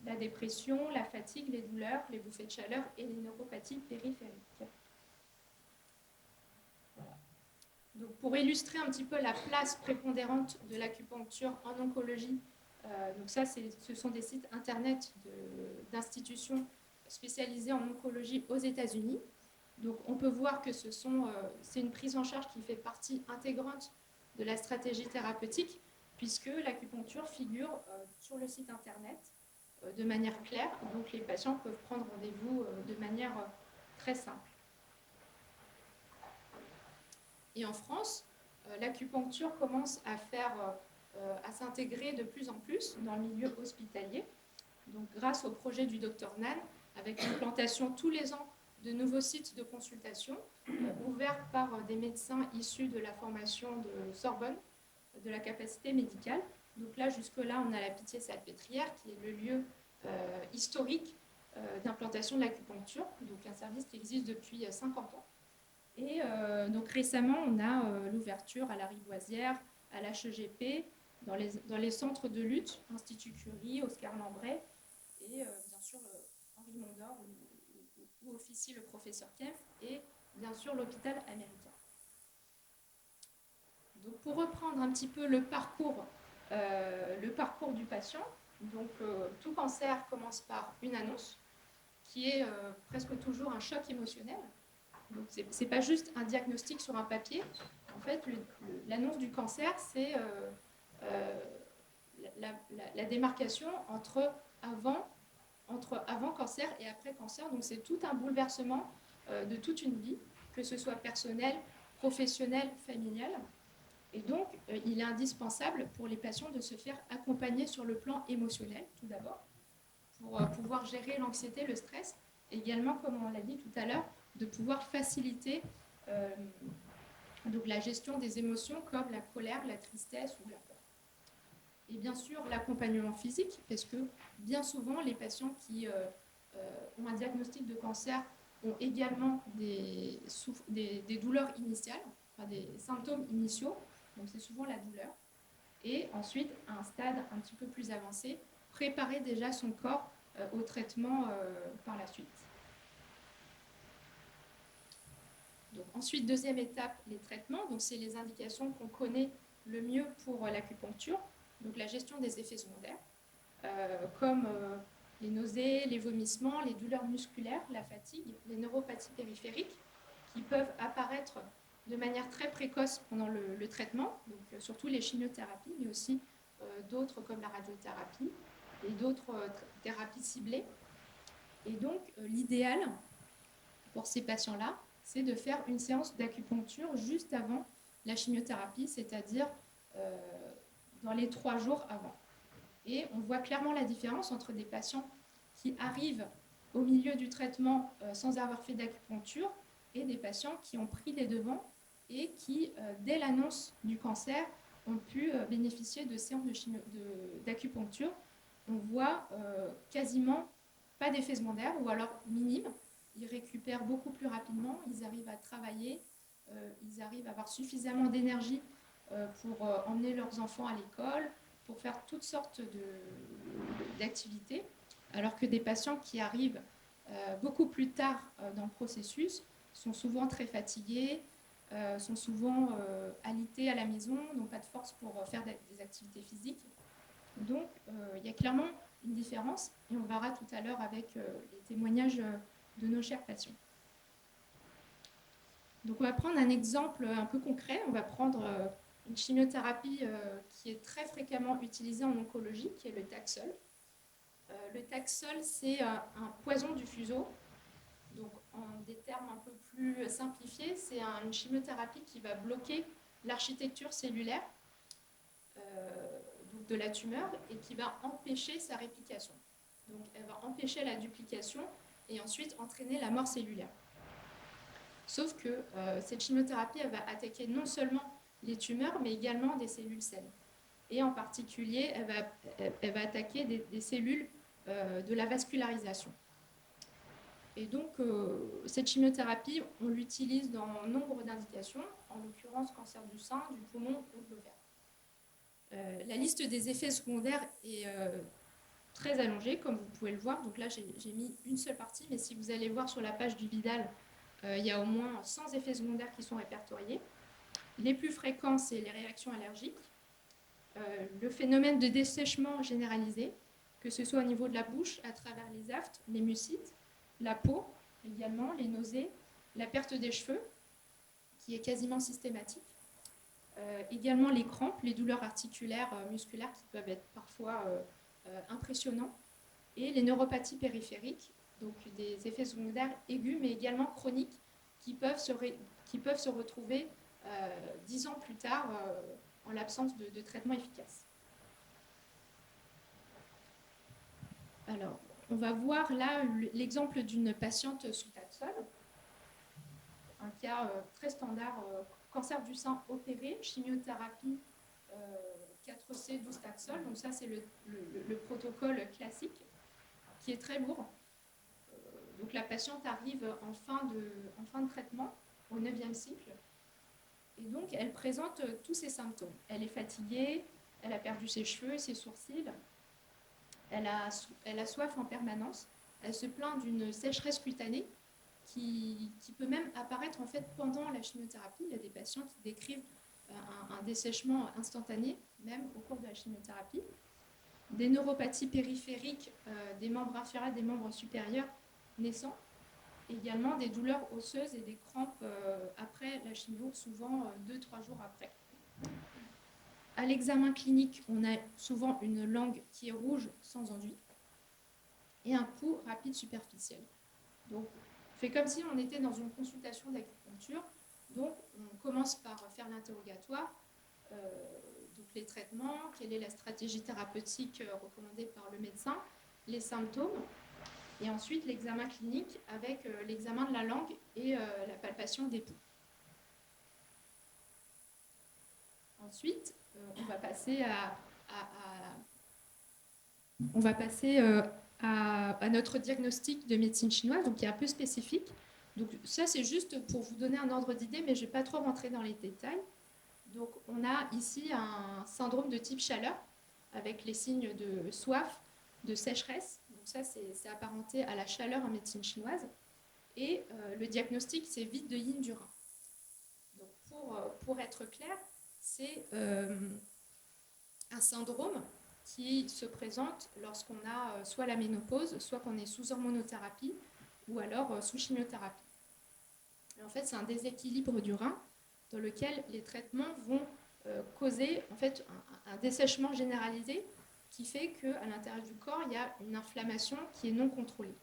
[SPEAKER 4] la dépression, la fatigue, les douleurs, les bouffées de chaleur et les neuropathies périphériques. Voilà. Donc, pour illustrer un petit peu la place prépondérante de l'acupuncture en oncologie, donc ça, ce sont des sites internet d'institutions spécialisées en oncologie aux États-Unis. Donc, on peut voir que c'est une prise en charge qui fait partie intégrante de la stratégie thérapeutique, puisque l'acupuncture figure sur le site internet de manière claire. Donc, les patients peuvent prendre rendez-vous de manière très simple. Et en France, l'acupuncture commence à s'intégrer de plus en plus dans le milieu hospitalier. Donc, grâce au projet du Dr Nan, avec l'implantation tous les ans de nouveaux sites de consultation ouverts par des médecins issus de la formation de Sorbonne, de la capacité médicale. Donc là, jusque-là, on a la Pitié-Salpêtrière, qui est le lieu historique d'implantation de l'acupuncture, donc un service qui existe depuis 50 ans. Et donc récemment, on a l'ouverture à la Rivoisière, à l'HEGP, dans les centres de lutte, Institut Curie, Oscar Lambret, et bien sûr Henri Mondor, où officie le professeur Kempf, et bien sûr l'hôpital américain. Donc pour reprendre un petit peu le parcours du patient, donc tout cancer commence par une annonce, qui est presque toujours un choc émotionnel. Donc c'est pas juste un diagnostic sur un papier. En fait, l'annonce du cancer, c'est la démarcation entre avant cancer et après cancer. Donc c'est tout un bouleversement de toute une vie, que ce soit personnelle, professionnelle, familiale. Et donc, il est indispensable pour les patients de se faire accompagner sur le plan émotionnel, tout d'abord, pour pouvoir gérer l'anxiété, le stress, et également, comme on l'a dit tout à l'heure, de pouvoir faciliter donc la gestion des émotions comme la colère, la tristesse ou la peur. Et bien sûr, l'accompagnement physique, parce que bien souvent, les patients qui ont un diagnostic de cancer ont également des douleurs initiales, enfin des symptômes initiaux, donc c'est souvent la douleur. Et ensuite, à un stade un petit peu plus avancé, préparer déjà son corps au traitement par la suite. Donc, ensuite, deuxième étape, les traitements. Donc, c'est les indications qu'on connaît le mieux pour l'acupuncture. Donc, la gestion des effets secondaires, comme les nausées, les vomissements, les douleurs musculaires, la fatigue, les neuropathies périphériques, qui peuvent apparaître de manière très précoce pendant le traitement, donc surtout les chimiothérapies, mais aussi d'autres comme la radiothérapie et d'autres thérapies ciblées. Et donc, l'idéal pour ces patients-là, c'est de faire une séance d'acupuncture juste avant la chimiothérapie, c'est-à-dire dans les 3 jours avant. Et on voit clairement la différence entre des patients qui arrivent au milieu du traitement sans avoir fait d'acupuncture et des patients qui ont pris les devants et qui, dès l'annonce du cancer, ont pu bénéficier de séances d'acupuncture. On voit quasiment pas d'effets secondaires ou alors minimes. Ils récupèrent beaucoup plus rapidement, ils arrivent à travailler, ils arrivent à avoir suffisamment d'énergie pour emmener leurs enfants à l'école, pour faire toutes sortes d'activités, alors que des patients qui arrivent beaucoup plus tard dans le processus sont souvent très fatigués, sont souvent alités à la maison, n'ont pas de force pour faire des activités physiques. Donc, il y a clairement une différence, et on verra tout à l'heure avec les témoignages de nos chers patients. Donc, on va prendre un exemple un peu concret. On va prendre une chimiothérapie qui est très fréquemment utilisée en oncologie, qui est le Taxol. Le Taxol, c'est un poison du fuseau. Donc, en des termes un peu plus simplifiés, c'est une chimiothérapie qui va bloquer l'architecture cellulaire donc de la tumeur et qui va empêcher sa réplication. Donc, elle va empêcher la duplication et ensuite entraîner la mort cellulaire. Sauf que cette chimiothérapie, elle va attaquer non seulement les tumeurs, mais également des cellules saines. Et en particulier, elle va attaquer des cellules de la vascularisation. Et donc, cette chimiothérapie, on l'utilise dans nombre d'indications, en l'occurrence cancer du sein, du poumon ou de l'ovaire. La liste des effets secondaires est très allongée, comme vous pouvez le voir. Donc là, j'ai mis une seule partie, mais si vous allez voir sur la page du Vidal, il y a au moins 100 effets secondaires qui sont répertoriés. Les plus fréquents, c'est les réactions allergiques, le phénomène de dessèchement généralisé, que ce soit au niveau de la bouche, à travers les aftes, les mucites, la peau également, les nausées, la perte des cheveux, qui est quasiment systématique. Également les crampes, les douleurs articulaires, musculaires qui peuvent être parfois impressionnants, et les neuropathies périphériques, donc des effets secondaires aigus, mais également chroniques, qui peuvent se retrouver 10 ans plus tard en l'absence de traitement efficace. Alors, on va voir là l'exemple d'une patiente sous Taxol, un cas très standard, cancer du sein opéré, chimiothérapie 4C 12 Taxol. Donc ça, c'est le protocole classique qui est très lourd. Donc la patiente arrive en fin de traitement, au 9e cycle, et donc elle présente tous ces symptômes. Elle est fatiguée, elle a perdu ses cheveux, ses sourcils, elle a soif en permanence, elle se plaint d'une sécheresse cutanée qui peut même apparaître en fait pendant la chimiothérapie. Il y a des patients qui décrivent un dessèchement instantané, même au cours de la chimiothérapie. Des neuropathies périphériques des membres inférieurs et des membres supérieurs naissants. Également des douleurs osseuses et des crampes après la chimio, souvent 2-3 jours après. À l'examen clinique, on a souvent une langue qui est rouge sans enduit et un pouls rapide superficiel. Donc, fait comme si on était dans une consultation d'acupuncture. Donc, on commence par faire l'interrogatoire, donc les traitements, quelle est la stratégie thérapeutique recommandée par le médecin, les symptômes, et ensuite l'examen clinique avec l'examen de la langue et la palpation des pouls. Ensuite, on va passer à notre diagnostic de médecine chinoise, donc qui est un peu spécifique. Donc ça, c'est juste pour vous donner un ordre d'idée, mais je ne vais pas trop rentrer dans les détails. Donc on a ici un syndrome de type chaleur, avec les signes de soif, de sécheresse. Donc ça, c'est apparenté à la chaleur en médecine chinoise. Et le diagnostic, c'est vide de yin du rein. Donc pour être clair, c'est un syndrome qui se présente lorsqu'on a soit la ménopause, soit qu'on est sous hormonothérapie, ou alors sous chimiothérapie. Et en fait, c'est un déséquilibre du rein dans lequel les traitements vont causer en fait, un dessèchement généralisé qui fait qu'à l'intérieur du corps, il y a une inflammation qui est non contrôlée.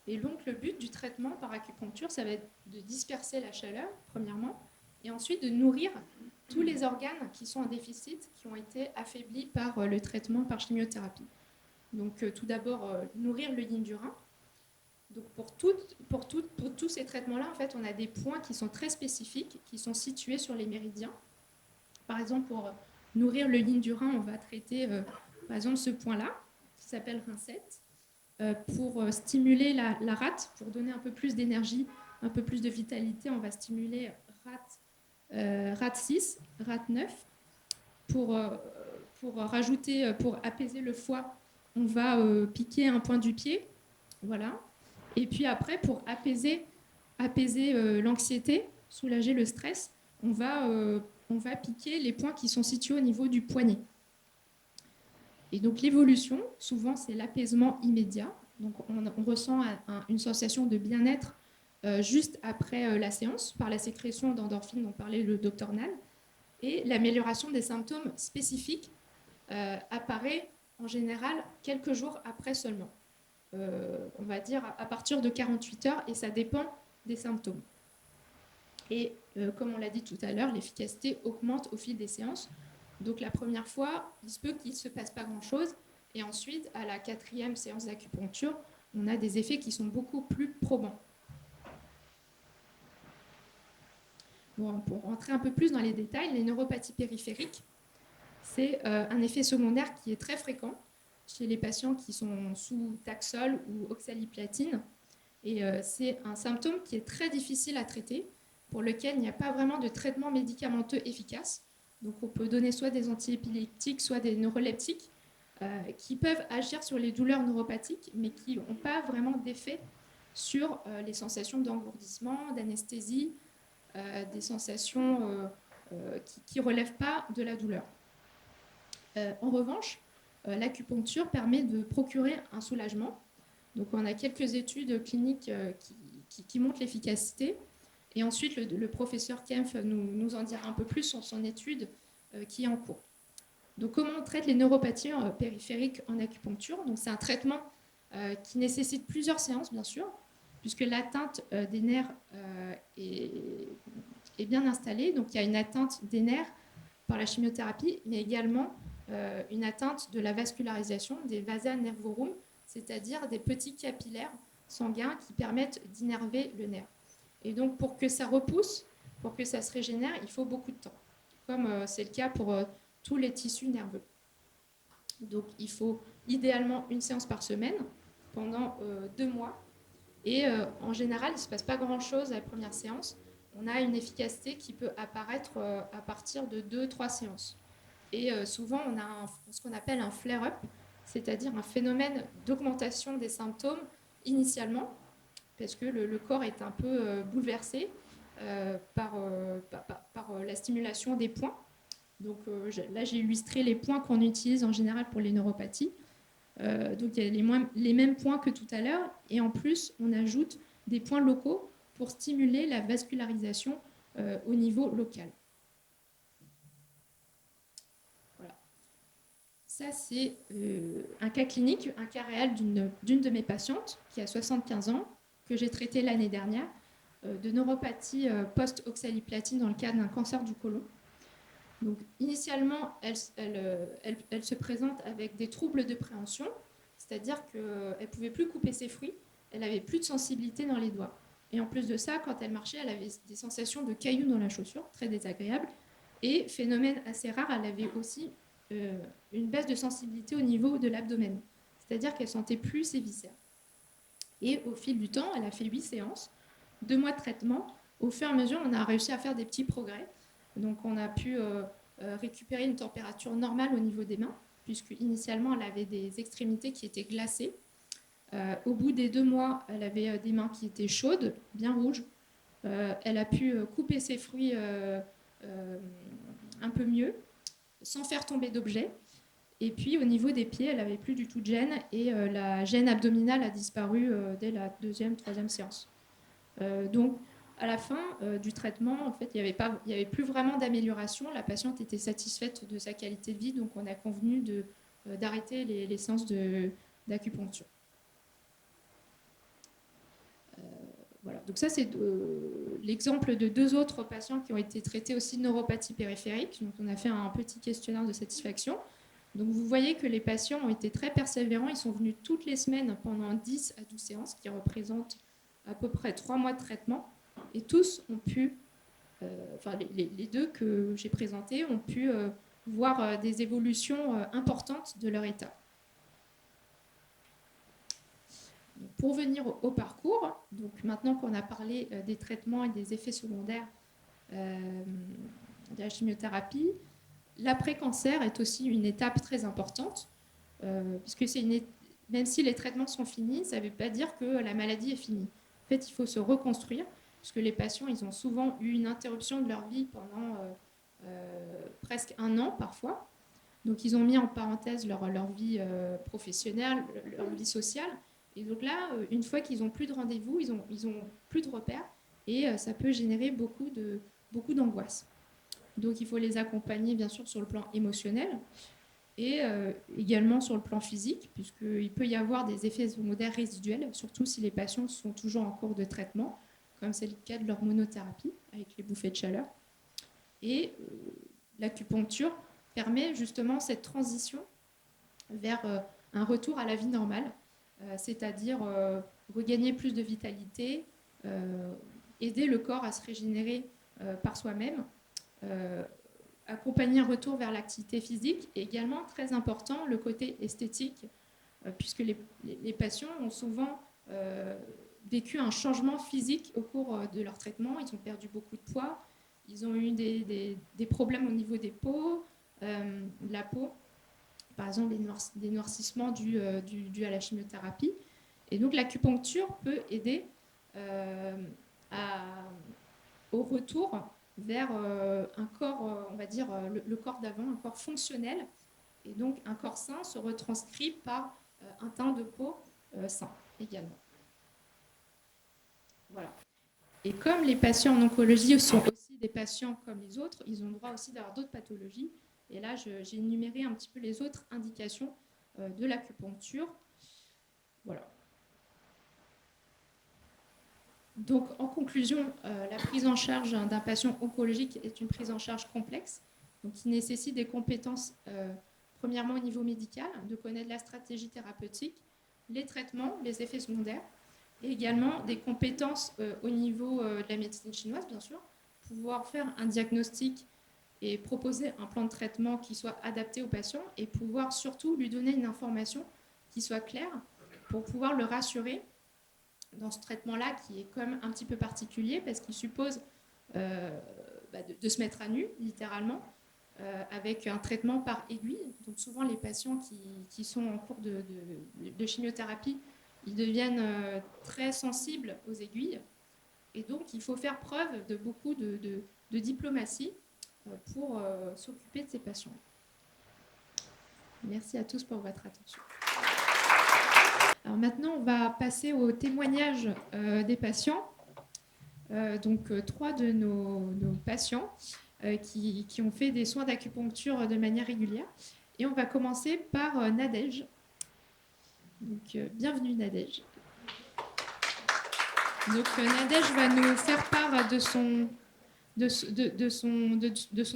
[SPEAKER 4] Et donc, le but du traitement par acupuncture, ça va être de disperser la chaleur, premièrement, et ensuite de nourrir tous les organes qui sont en déficit, qui ont été affaiblis par le traitement par chimiothérapie. Donc, tout d'abord, nourrir le yin du rein. Donc, pour tous ces traitements-là, en fait, on a des points qui sont très spécifiques, qui sont situés sur les méridiens. Par exemple, pour nourrir le yin du rein, on va traiter, par exemple, ce point-là, qui s'appelle rein 7. Pour stimuler la rate, pour donner un peu plus d'énergie, un peu plus de vitalité, on va stimuler rate 6, rate 9. Pour rajouter, pour apaiser le foie, on va piquer un point du pied. Voilà. Et puis après, pour apaiser l'anxiété, soulager le stress, on va piquer les points qui sont situés au niveau du poignet. Et donc l'évolution, souvent, c'est l'apaisement immédiat. Donc on ressent une sensation de bien-être juste après la séance, par la sécrétion d'endorphines dont parlait le docteur Nall. Et l'amélioration des symptômes spécifiques apparaît en général quelques jours après seulement. On va dire à partir de 48 heures, et ça dépend des symptômes. Et comme on l'a dit tout à l'heure, l'efficacité augmente au fil des séances. Donc la première fois, il se peut qu'il ne se passe pas grand-chose. Et ensuite, à la 4e séance d'acupuncture, on a des effets qui sont beaucoup plus probants. Bon, pour rentrer un peu plus dans les détails, les neuropathies périphériques, c'est un effet secondaire qui est très fréquent chez les patients qui sont sous Taxol ou oxaliplatine. Et c'est un symptôme qui est très difficile à traiter, pour lequel il n'y a pas vraiment de traitement médicamenteux efficace. Donc on peut donner soit des antiépileptiques, soit des neuroleptiques, qui peuvent agir sur les douleurs neuropathiques, mais qui n'ont pas vraiment d'effet sur les sensations d'engourdissement, d'anesthésie, des sensations qui ne relèvent pas de la douleur. En revanche, l'acupuncture permet de procurer un soulagement. Donc on a quelques études cliniques qui montrent l'efficacité. Et ensuite, le professeur Kempf nous en dira un peu plus sur son étude qui est en cours. Donc comment on traite les neuropathies périphériques en acupuncture? Donc c'est un traitement qui nécessite plusieurs séances, bien sûr, puisque l'atteinte des nerfs est bien installée. Donc il y a une atteinte des nerfs par la chimiothérapie, mais également une atteinte de la vascularisation des vasa nervorum, c'est-à-dire des petits capillaires sanguins qui permettent d'innerver le nerf. Et donc pour que ça repousse, pour que ça se régénère, il faut beaucoup de temps, comme c'est le cas pour tous les tissus nerveux. Donc il faut idéalement une séance par semaine pendant 2 mois. Et en général, il ne se passe pas grand-chose à la première séance. On a une efficacité qui peut apparaître à partir de 2-3 séances. Et souvent, on a ce qu'on appelle un flare-up, c'est-à-dire un phénomène d'augmentation des symptômes initialement, parce que le corps est un peu bouleversé par la stimulation des points. Donc là, j'ai illustré les points qu'on utilise en général pour les neuropathies. Donc il y a les mêmes points que tout à l'heure, et en plus, on ajoute des points locaux pour stimuler la vascularisation au niveau local. Voilà. Ça, c'est un cas clinique, un cas réel d'une de mes patientes qui a 75 ans, que j'ai traité l'année dernière, de neuropathie post-oxaliplatine dans le cadre d'un cancer du côlon. Donc, initialement, elle se présente avec des troubles de préhension, c'est-à-dire qu'elle ne pouvait plus couper ses fruits, elle n'avait plus de sensibilité dans les doigts. Et en plus de ça, quand elle marchait, elle avait des sensations de cailloux dans la chaussure, très désagréables. Et phénomène assez rare, elle avait aussi une baisse de sensibilité au niveau de l'abdomen, c'est-à-dire qu'elle ne sentait plus ses viscères. Et au fil du temps, elle a fait 8 séances, 2 mois de traitement. Au fur et à mesure, on a réussi à faire des petits progrès. Donc on a pu récupérer une température normale au niveau des mains, puisque initialement elle avait des extrémités qui étaient glacées. Au bout des 2 mois, elle avait des mains qui étaient chaudes, bien rouges. Elle a pu couper ses fruits un peu mieux, sans faire tomber d'objets. Et puis au niveau des pieds, elle n'avait plus du tout de gêne, et la gêne abdominale a disparu dès la 2e, 3e séance. Donc à la fin du traitement, en fait, il n'y avait plus vraiment d'amélioration. La patiente était satisfaite de sa qualité de vie, donc on a convenu d'arrêter les séances d'acupuncture. Voilà. Donc ça, c'est l'exemple de 2 autres patients qui ont été traités aussi de neuropathie périphérique. Donc on a fait un petit questionnaire de satisfaction. Donc vous voyez que les patients ont été très persévérants. Ils sont venus toutes les semaines pendant 10 à 12 séances, qui représentent à peu près 3 mois de traitement. Et tous ont pu, les 2 que j'ai présentés, ont pu voir des évolutions importantes de leur état. Pour venir au parcours, donc maintenant qu'on a parlé des traitements et des effets secondaires de la chimiothérapie, l'après-cancer est aussi une étape très importante, puisque même si les traitements sont finis, ça ne veut pas dire que la maladie est finie. En fait, il faut se reconstruire, puisque les patients, ils ont souvent eu une interruption de leur vie pendant presque 1 an parfois. Donc, ils ont mis en parenthèse leur vie professionnelle, leur vie sociale. Et donc là, une fois qu'ils n'ont plus de rendez-vous, ils ont plus de repères, et ça peut générer beaucoup d'angoisse. Donc il faut les accompagner bien sûr sur le plan émotionnel et également sur le plan physique, puisqu'il peut y avoir des effets secondaires résiduels, surtout si les patients sont toujours en cours de traitement, comme c'est le cas de l'hormonothérapie avec les bouffées de chaleur. Et l'acupuncture permet justement cette transition vers un retour à la vie normale, c'est-à-dire regagner plus de vitalité, aider le corps à se régénérer par soi-même, accompagner un retour vers l'activité physique, et également, très important, le côté esthétique, puisque les patients ont souvent vécu un changement physique au cours de leur traitement. Ils ont perdu beaucoup de poids, ils ont eu des problèmes au niveau des peaux, de la peau, par exemple des noircissements dus à la chimiothérapie. Et donc l'acupuncture peut aider au retour vers un corps, on va dire le corps d'avant, un corps fonctionnel. Et donc un corps sain se retranscrit par un teint de peau sain également. Voilà. Et comme les patients en oncologie sont aussi des patients comme les autres, ils ont le droit aussi d'avoir d'autres pathologies. Et là, j'ai énuméré un petit peu les autres indications de l'acupuncture. Voilà. Donc, en conclusion, la prise en charge d'un patient oncologique est une prise en charge complexe, donc qui nécessite des compétences, premièrement au niveau médical, de connaître la stratégie thérapeutique, les traitements, les effets secondaires, et également des compétences au niveau de la médecine chinoise, bien sûr, pouvoir faire un diagnostic et proposer un plan de traitement qui soit adapté au patient, et pouvoir surtout lui donner une information qui soit claire pour pouvoir le rassurer dans ce traitement-là, qui est quand même un petit peu particulier parce qu'il suppose de se mettre à nu, littéralement, avec un traitement par aiguille. Donc souvent, les patients qui sont en cours de chimiothérapie, ils deviennent très sensibles aux aiguilles. Et donc, il faut faire preuve de beaucoup de diplomatie pour s'occuper de ces patients. Merci à tous pour votre attention. Alors maintenant, on va passer au témoignage des patients. Donc, 3 de nos patients qui ont fait des soins d'acupuncture de manière régulière. Et on va commencer par Nadège. Donc, bienvenue Nadège. Donc Nadège va nous faire part de son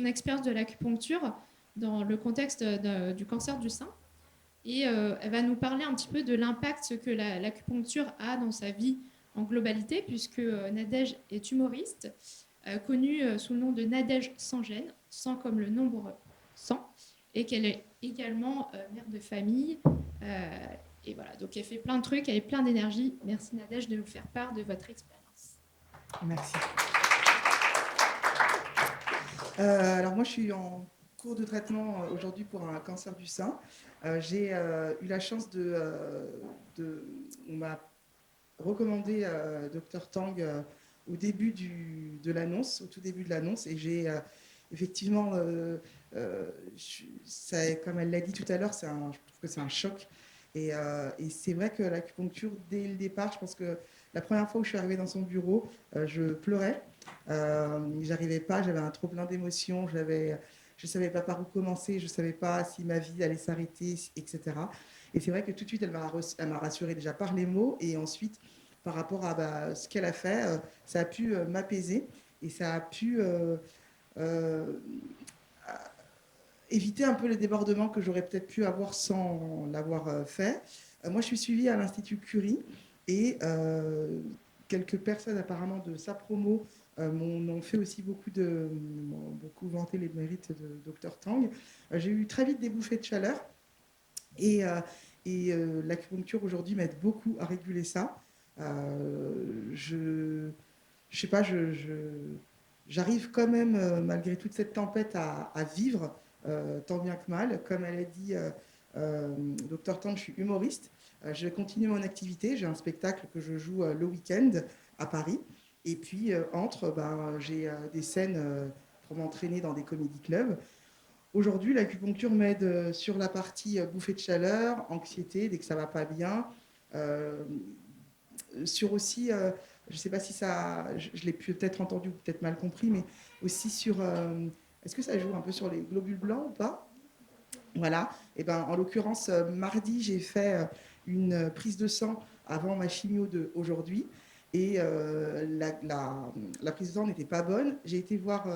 [SPEAKER 4] expérience de l'acupuncture dans le contexte du cancer du sein. Et elle va nous parler un petit peu de l'impact que l'acupuncture a dans sa vie en globalité, puisque Nadège est humoriste, connue sous le nom de Nadège sans gêne, 100 comme le nombre 100, et qu'elle est également mère de famille. Et voilà, donc elle fait plein de trucs, elle est plein d'énergie. Merci Nadège de nous faire part de votre expérience.
[SPEAKER 5] Merci. Alors moi, je suis en cours de traitement aujourd'hui pour un cancer du sein. J'ai eu la chance on m'a recommandé Dr Tang au début de l'annonce, au tout début de l'annonce, et j'ai effectivement, comme elle l'a dit tout à l'heure, je trouve que c'est un choc. Et c'est vrai que l'acupuncture, dès le départ, je pense que la première fois où je suis arrivée dans son bureau, je pleurais. J'arrivais pas, j'avais un trop plein d'émotions, je ne savais pas par où commencer, je ne savais pas si ma vie allait s'arrêter, etc. Et c'est vrai que tout de suite, elle m'a rassurée déjà par les mots, et ensuite, par rapport à ce qu'elle a fait, ça a pu m'apaiser, et ça a pu éviter un peu les débordements que j'aurais peut-être pu avoir sans l'avoir fait. Moi, je suis suivie à l'Institut Curie, et quelques personnes apparemment de sa promo m'ont fait aussi beaucoup vanté les mérites de Dr Tang. J'ai eu très vite des bouffées de chaleur, et l'acupuncture aujourd'hui m'aide beaucoup à réguler ça. Je sais pas, j'arrive quand même, malgré toute cette tempête, à vivre tant bien que mal. Comme elle a dit, Dr Tang, je suis humoriste. Je continue mon activité. J'ai un spectacle que je joue le week-end à Paris. Et puis, j'ai des scènes pour m'entraîner dans des comédie clubs. Aujourd'hui, l'acupuncture m'aide sur la partie bouffée de chaleur, anxiété, dès que ça ne va pas bien. Sur aussi, je ne sais pas si je l'ai peut-être entendu ou peut-être mal compris, mais aussi sur... est-ce que ça joue un peu sur les globules blancs ou pas? Voilà. Et en l'occurrence, mardi, j'ai fait une prise de sang avant ma chimio d'aujourd'hui. Et la prise de sang n'était pas bonne. J'ai été voir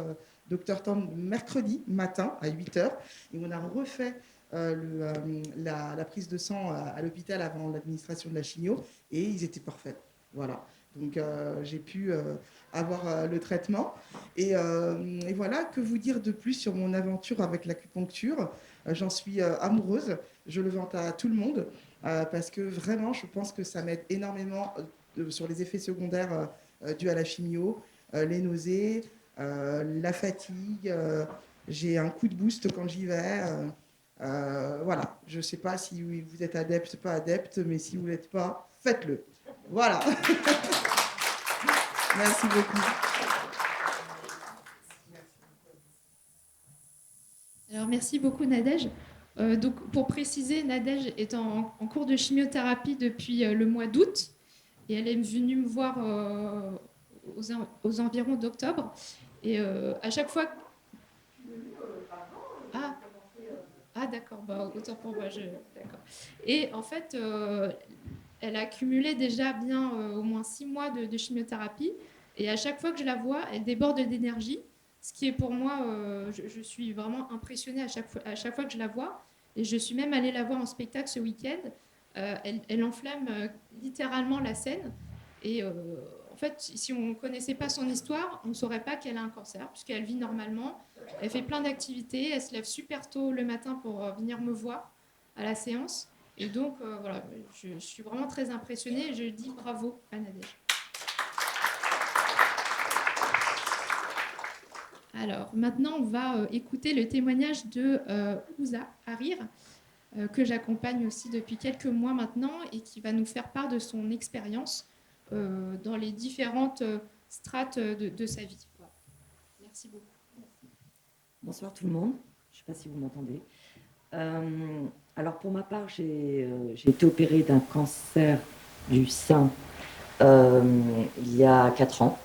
[SPEAKER 5] Dr Tang mercredi matin à 8h. Et on a refait la prise de sang à l'hôpital avant l'administration de la chimio. Et ils étaient parfaits. Voilà. Donc j'ai pu avoir le traitement. Et voilà, que vous dire de plus sur mon aventure avec l'acupuncture? J'en suis amoureuse. Je le vante à tout le monde parce que vraiment, je pense que ça m'aide énormément sur les effets secondaires dus à la chimio, les nausées, la fatigue. J'ai un coup de boost quand j'y vais. Voilà. Je ne sais pas si vous êtes adepte, pas adepte, mais si vous ne l'êtes pas, faites-le. Voilà. Merci beaucoup.
[SPEAKER 4] Alors, merci beaucoup, Nadège. Donc, pour préciser, Nadège est en cours de chimiothérapie depuis le mois d'août et elle est venue me voir aux environs d'octobre. Et à chaque fois... Ah d'accord, autant pour moi. D'accord. Et en fait, elle a accumulé déjà bien au moins 6 mois de chimiothérapie. Et à chaque fois que je la vois, elle déborde d'énergie. Ce qui est pour moi, je suis vraiment impressionnée à chaque fois que je la vois. Et je suis même allée la voir en spectacle ce week-end. Elle enflamme littéralement la scène. Et en fait, si on ne connaissait pas son histoire, on ne saurait pas qu'elle a un cancer, puisqu'elle vit normalement. Elle fait plein d'activités. Elle se lève super tôt le matin pour venir me voir à la séance. Et donc, voilà, je suis vraiment très impressionnée. Et je dis bravo à Nadège. Alors, maintenant, on va écouter le témoignage de Ouza Harir, que j'accompagne aussi depuis quelques mois maintenant et qui va nous faire part de son expérience dans les différentes strates de sa vie. Voilà. Merci beaucoup.
[SPEAKER 6] Bonsoir tout le monde. Je ne sais pas si vous m'entendez. Alors, pour ma part, j'ai été opérée d'un cancer du sein il y a 4 ans.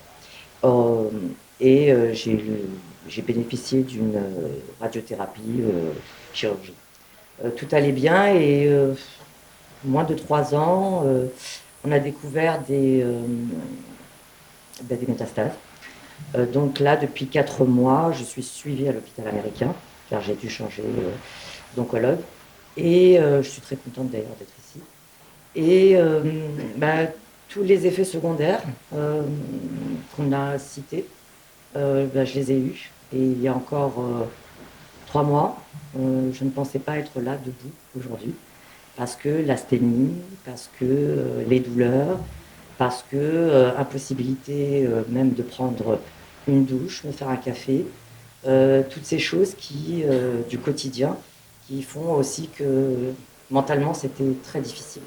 [SPEAKER 6] Et j'ai bénéficié d'une radiothérapie chirurgie. Tout allait bien et moins de 3 ans, on a découvert des métastases. Donc là, depuis 4 mois, je suis suivie à l'hôpital américain, car j'ai dû changer d'oncologue. Et je suis très contente d'ailleurs d'être ici. Et tous les effets secondaires qu'on a cités, je les ai eus. Et il y a encore 3 mois, je ne pensais pas être là debout aujourd'hui. Parce que l'asthénie, parce que les douleurs, parce que impossibilité même de prendre une douche, me faire un café, toutes ces choses du quotidien qui font aussi que mentalement c'était très difficile.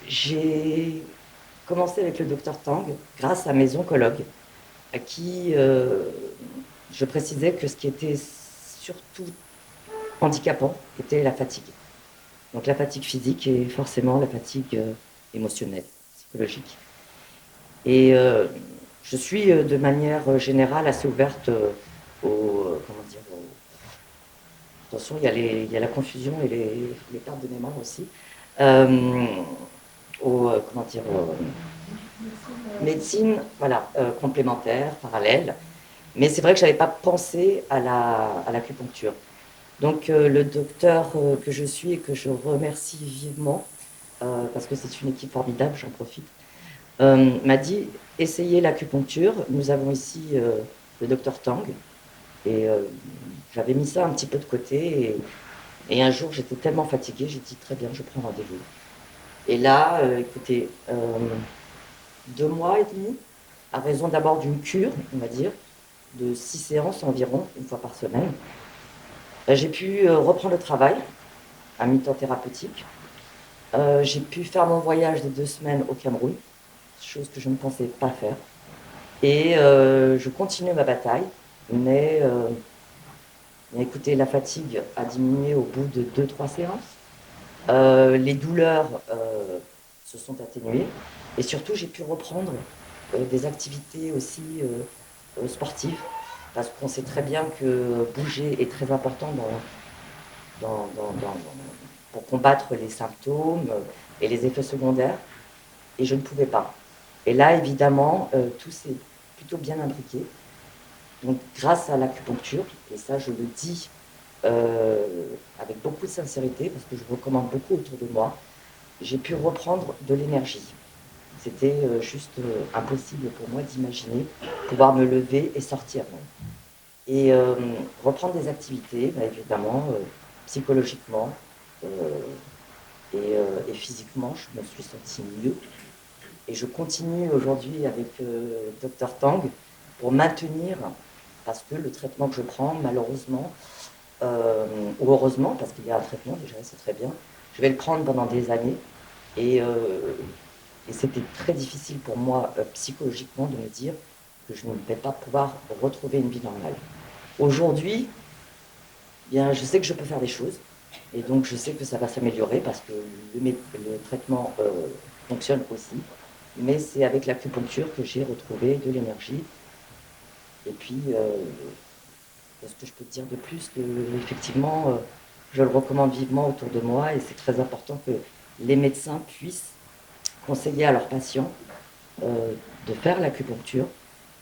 [SPEAKER 6] J'ai commencé avec le docteur Tang grâce à mes oncologues, à qui je précisais que ce qui était surtout handicapant était la fatigue. Donc la fatigue physique et forcément la fatigue émotionnelle, psychologique. Et je suis de manière générale assez ouverte attention, il y a la confusion et les pertes de mémoire aussi. Médecine, voilà, complémentaire, parallèle. Mais c'est vrai que je n'avais pas pensé à l'acupuncture. Donc le docteur que je suis et que je remercie vivement, parce que c'est une équipe formidable, j'en profite, m'a dit essayez l'acupuncture. Nous avons ici le docteur Tang. Et j'avais mis ça un petit peu de côté. Et un jour, j'étais tellement fatiguée, j'ai dit très bien, je prends rendez-vous. Et là, écoutez, 2 mois et demi, à raison d'abord d'une cure, on va dire, de 6 séances environ, une fois par semaine, j'ai pu reprendre le travail à mi-temps thérapeutique. J'ai pu faire mon voyage de 2 semaines au Cameroun, chose que je ne pensais pas faire. Et je continue ma bataille, mais écoutez, la fatigue a diminué au bout de 2-3 séances. Les douleurs se sont atténuées. Et surtout, j'ai pu reprendre des activités aussi sportives, parce qu'on sait très bien que bouger est très important pour combattre les symptômes et les effets secondaires. Et je ne pouvais pas. Et là, évidemment, tout s'est plutôt bien imbriqué. Donc, grâce à l'acupuncture, et ça, je le dis avec beaucoup de sincérité, parce que je recommande beaucoup autour de moi, j'ai pu reprendre de l'énergie. C'était juste impossible pour moi d'imaginer pouvoir me lever et sortir. Et reprendre des activités, évidemment, psychologiquement et physiquement, je me suis sentie mieux. Et je continue aujourd'hui avec Dr Tang pour maintenir, parce que le traitement que je prends, malheureusement, ou heureusement, parce qu'il y a un traitement déjà, c'est très bien, je vais le prendre pendant des années. Et c'était très difficile pour moi psychologiquement de me dire que je ne vais pas pouvoir retrouver une vie normale. Aujourd'hui, bien, je sais que je peux faire des choses. Et donc je sais que ça va s'améliorer parce que le traitement fonctionne aussi. Mais c'est avec l'acupuncture que j'ai retrouvé de l'énergie. Et puis, qu'est-ce que je peux te dire de plus que, effectivement, je le recommande vivement autour de moi et c'est très important que les médecins puissent conseiller à leurs patients de faire l'acupuncture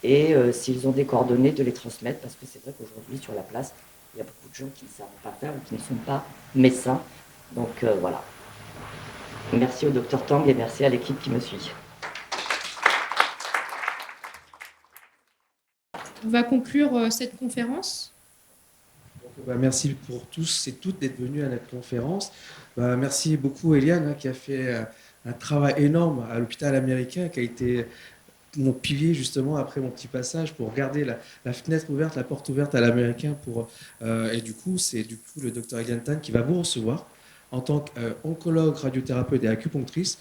[SPEAKER 6] et s'ils ont des coordonnées, de les transmettre parce que c'est vrai qu'aujourd'hui, sur la place, il y a beaucoup de gens qui ne savent pas faire ou qui ne sont pas médecins. Donc voilà. Merci au docteur Tang et merci à l'équipe qui me suit.
[SPEAKER 4] On va conclure cette conférence.
[SPEAKER 2] Merci pour tous et toutes d'être venus à notre conférence. Merci beaucoup Eliane qui a fait un travail énorme à l'hôpital américain, qui a été mon pilier justement après mon petit passage pour garder la fenêtre ouverte, la porte ouverte à l'américain. Et du coup, c'est le docteur Eliane Tan qui va vous recevoir en tant qu'oncologue, radiothérapeute et acupunctrice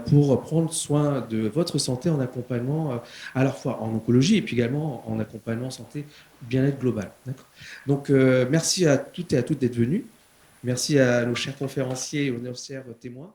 [SPEAKER 2] pour prendre soin de votre santé en accompagnement à la fois en oncologie et puis également en accompagnement santé bien-être global. Donc merci à toutes et à toutes d'être venus. Merci à nos chers conférenciers et aux chers témoins.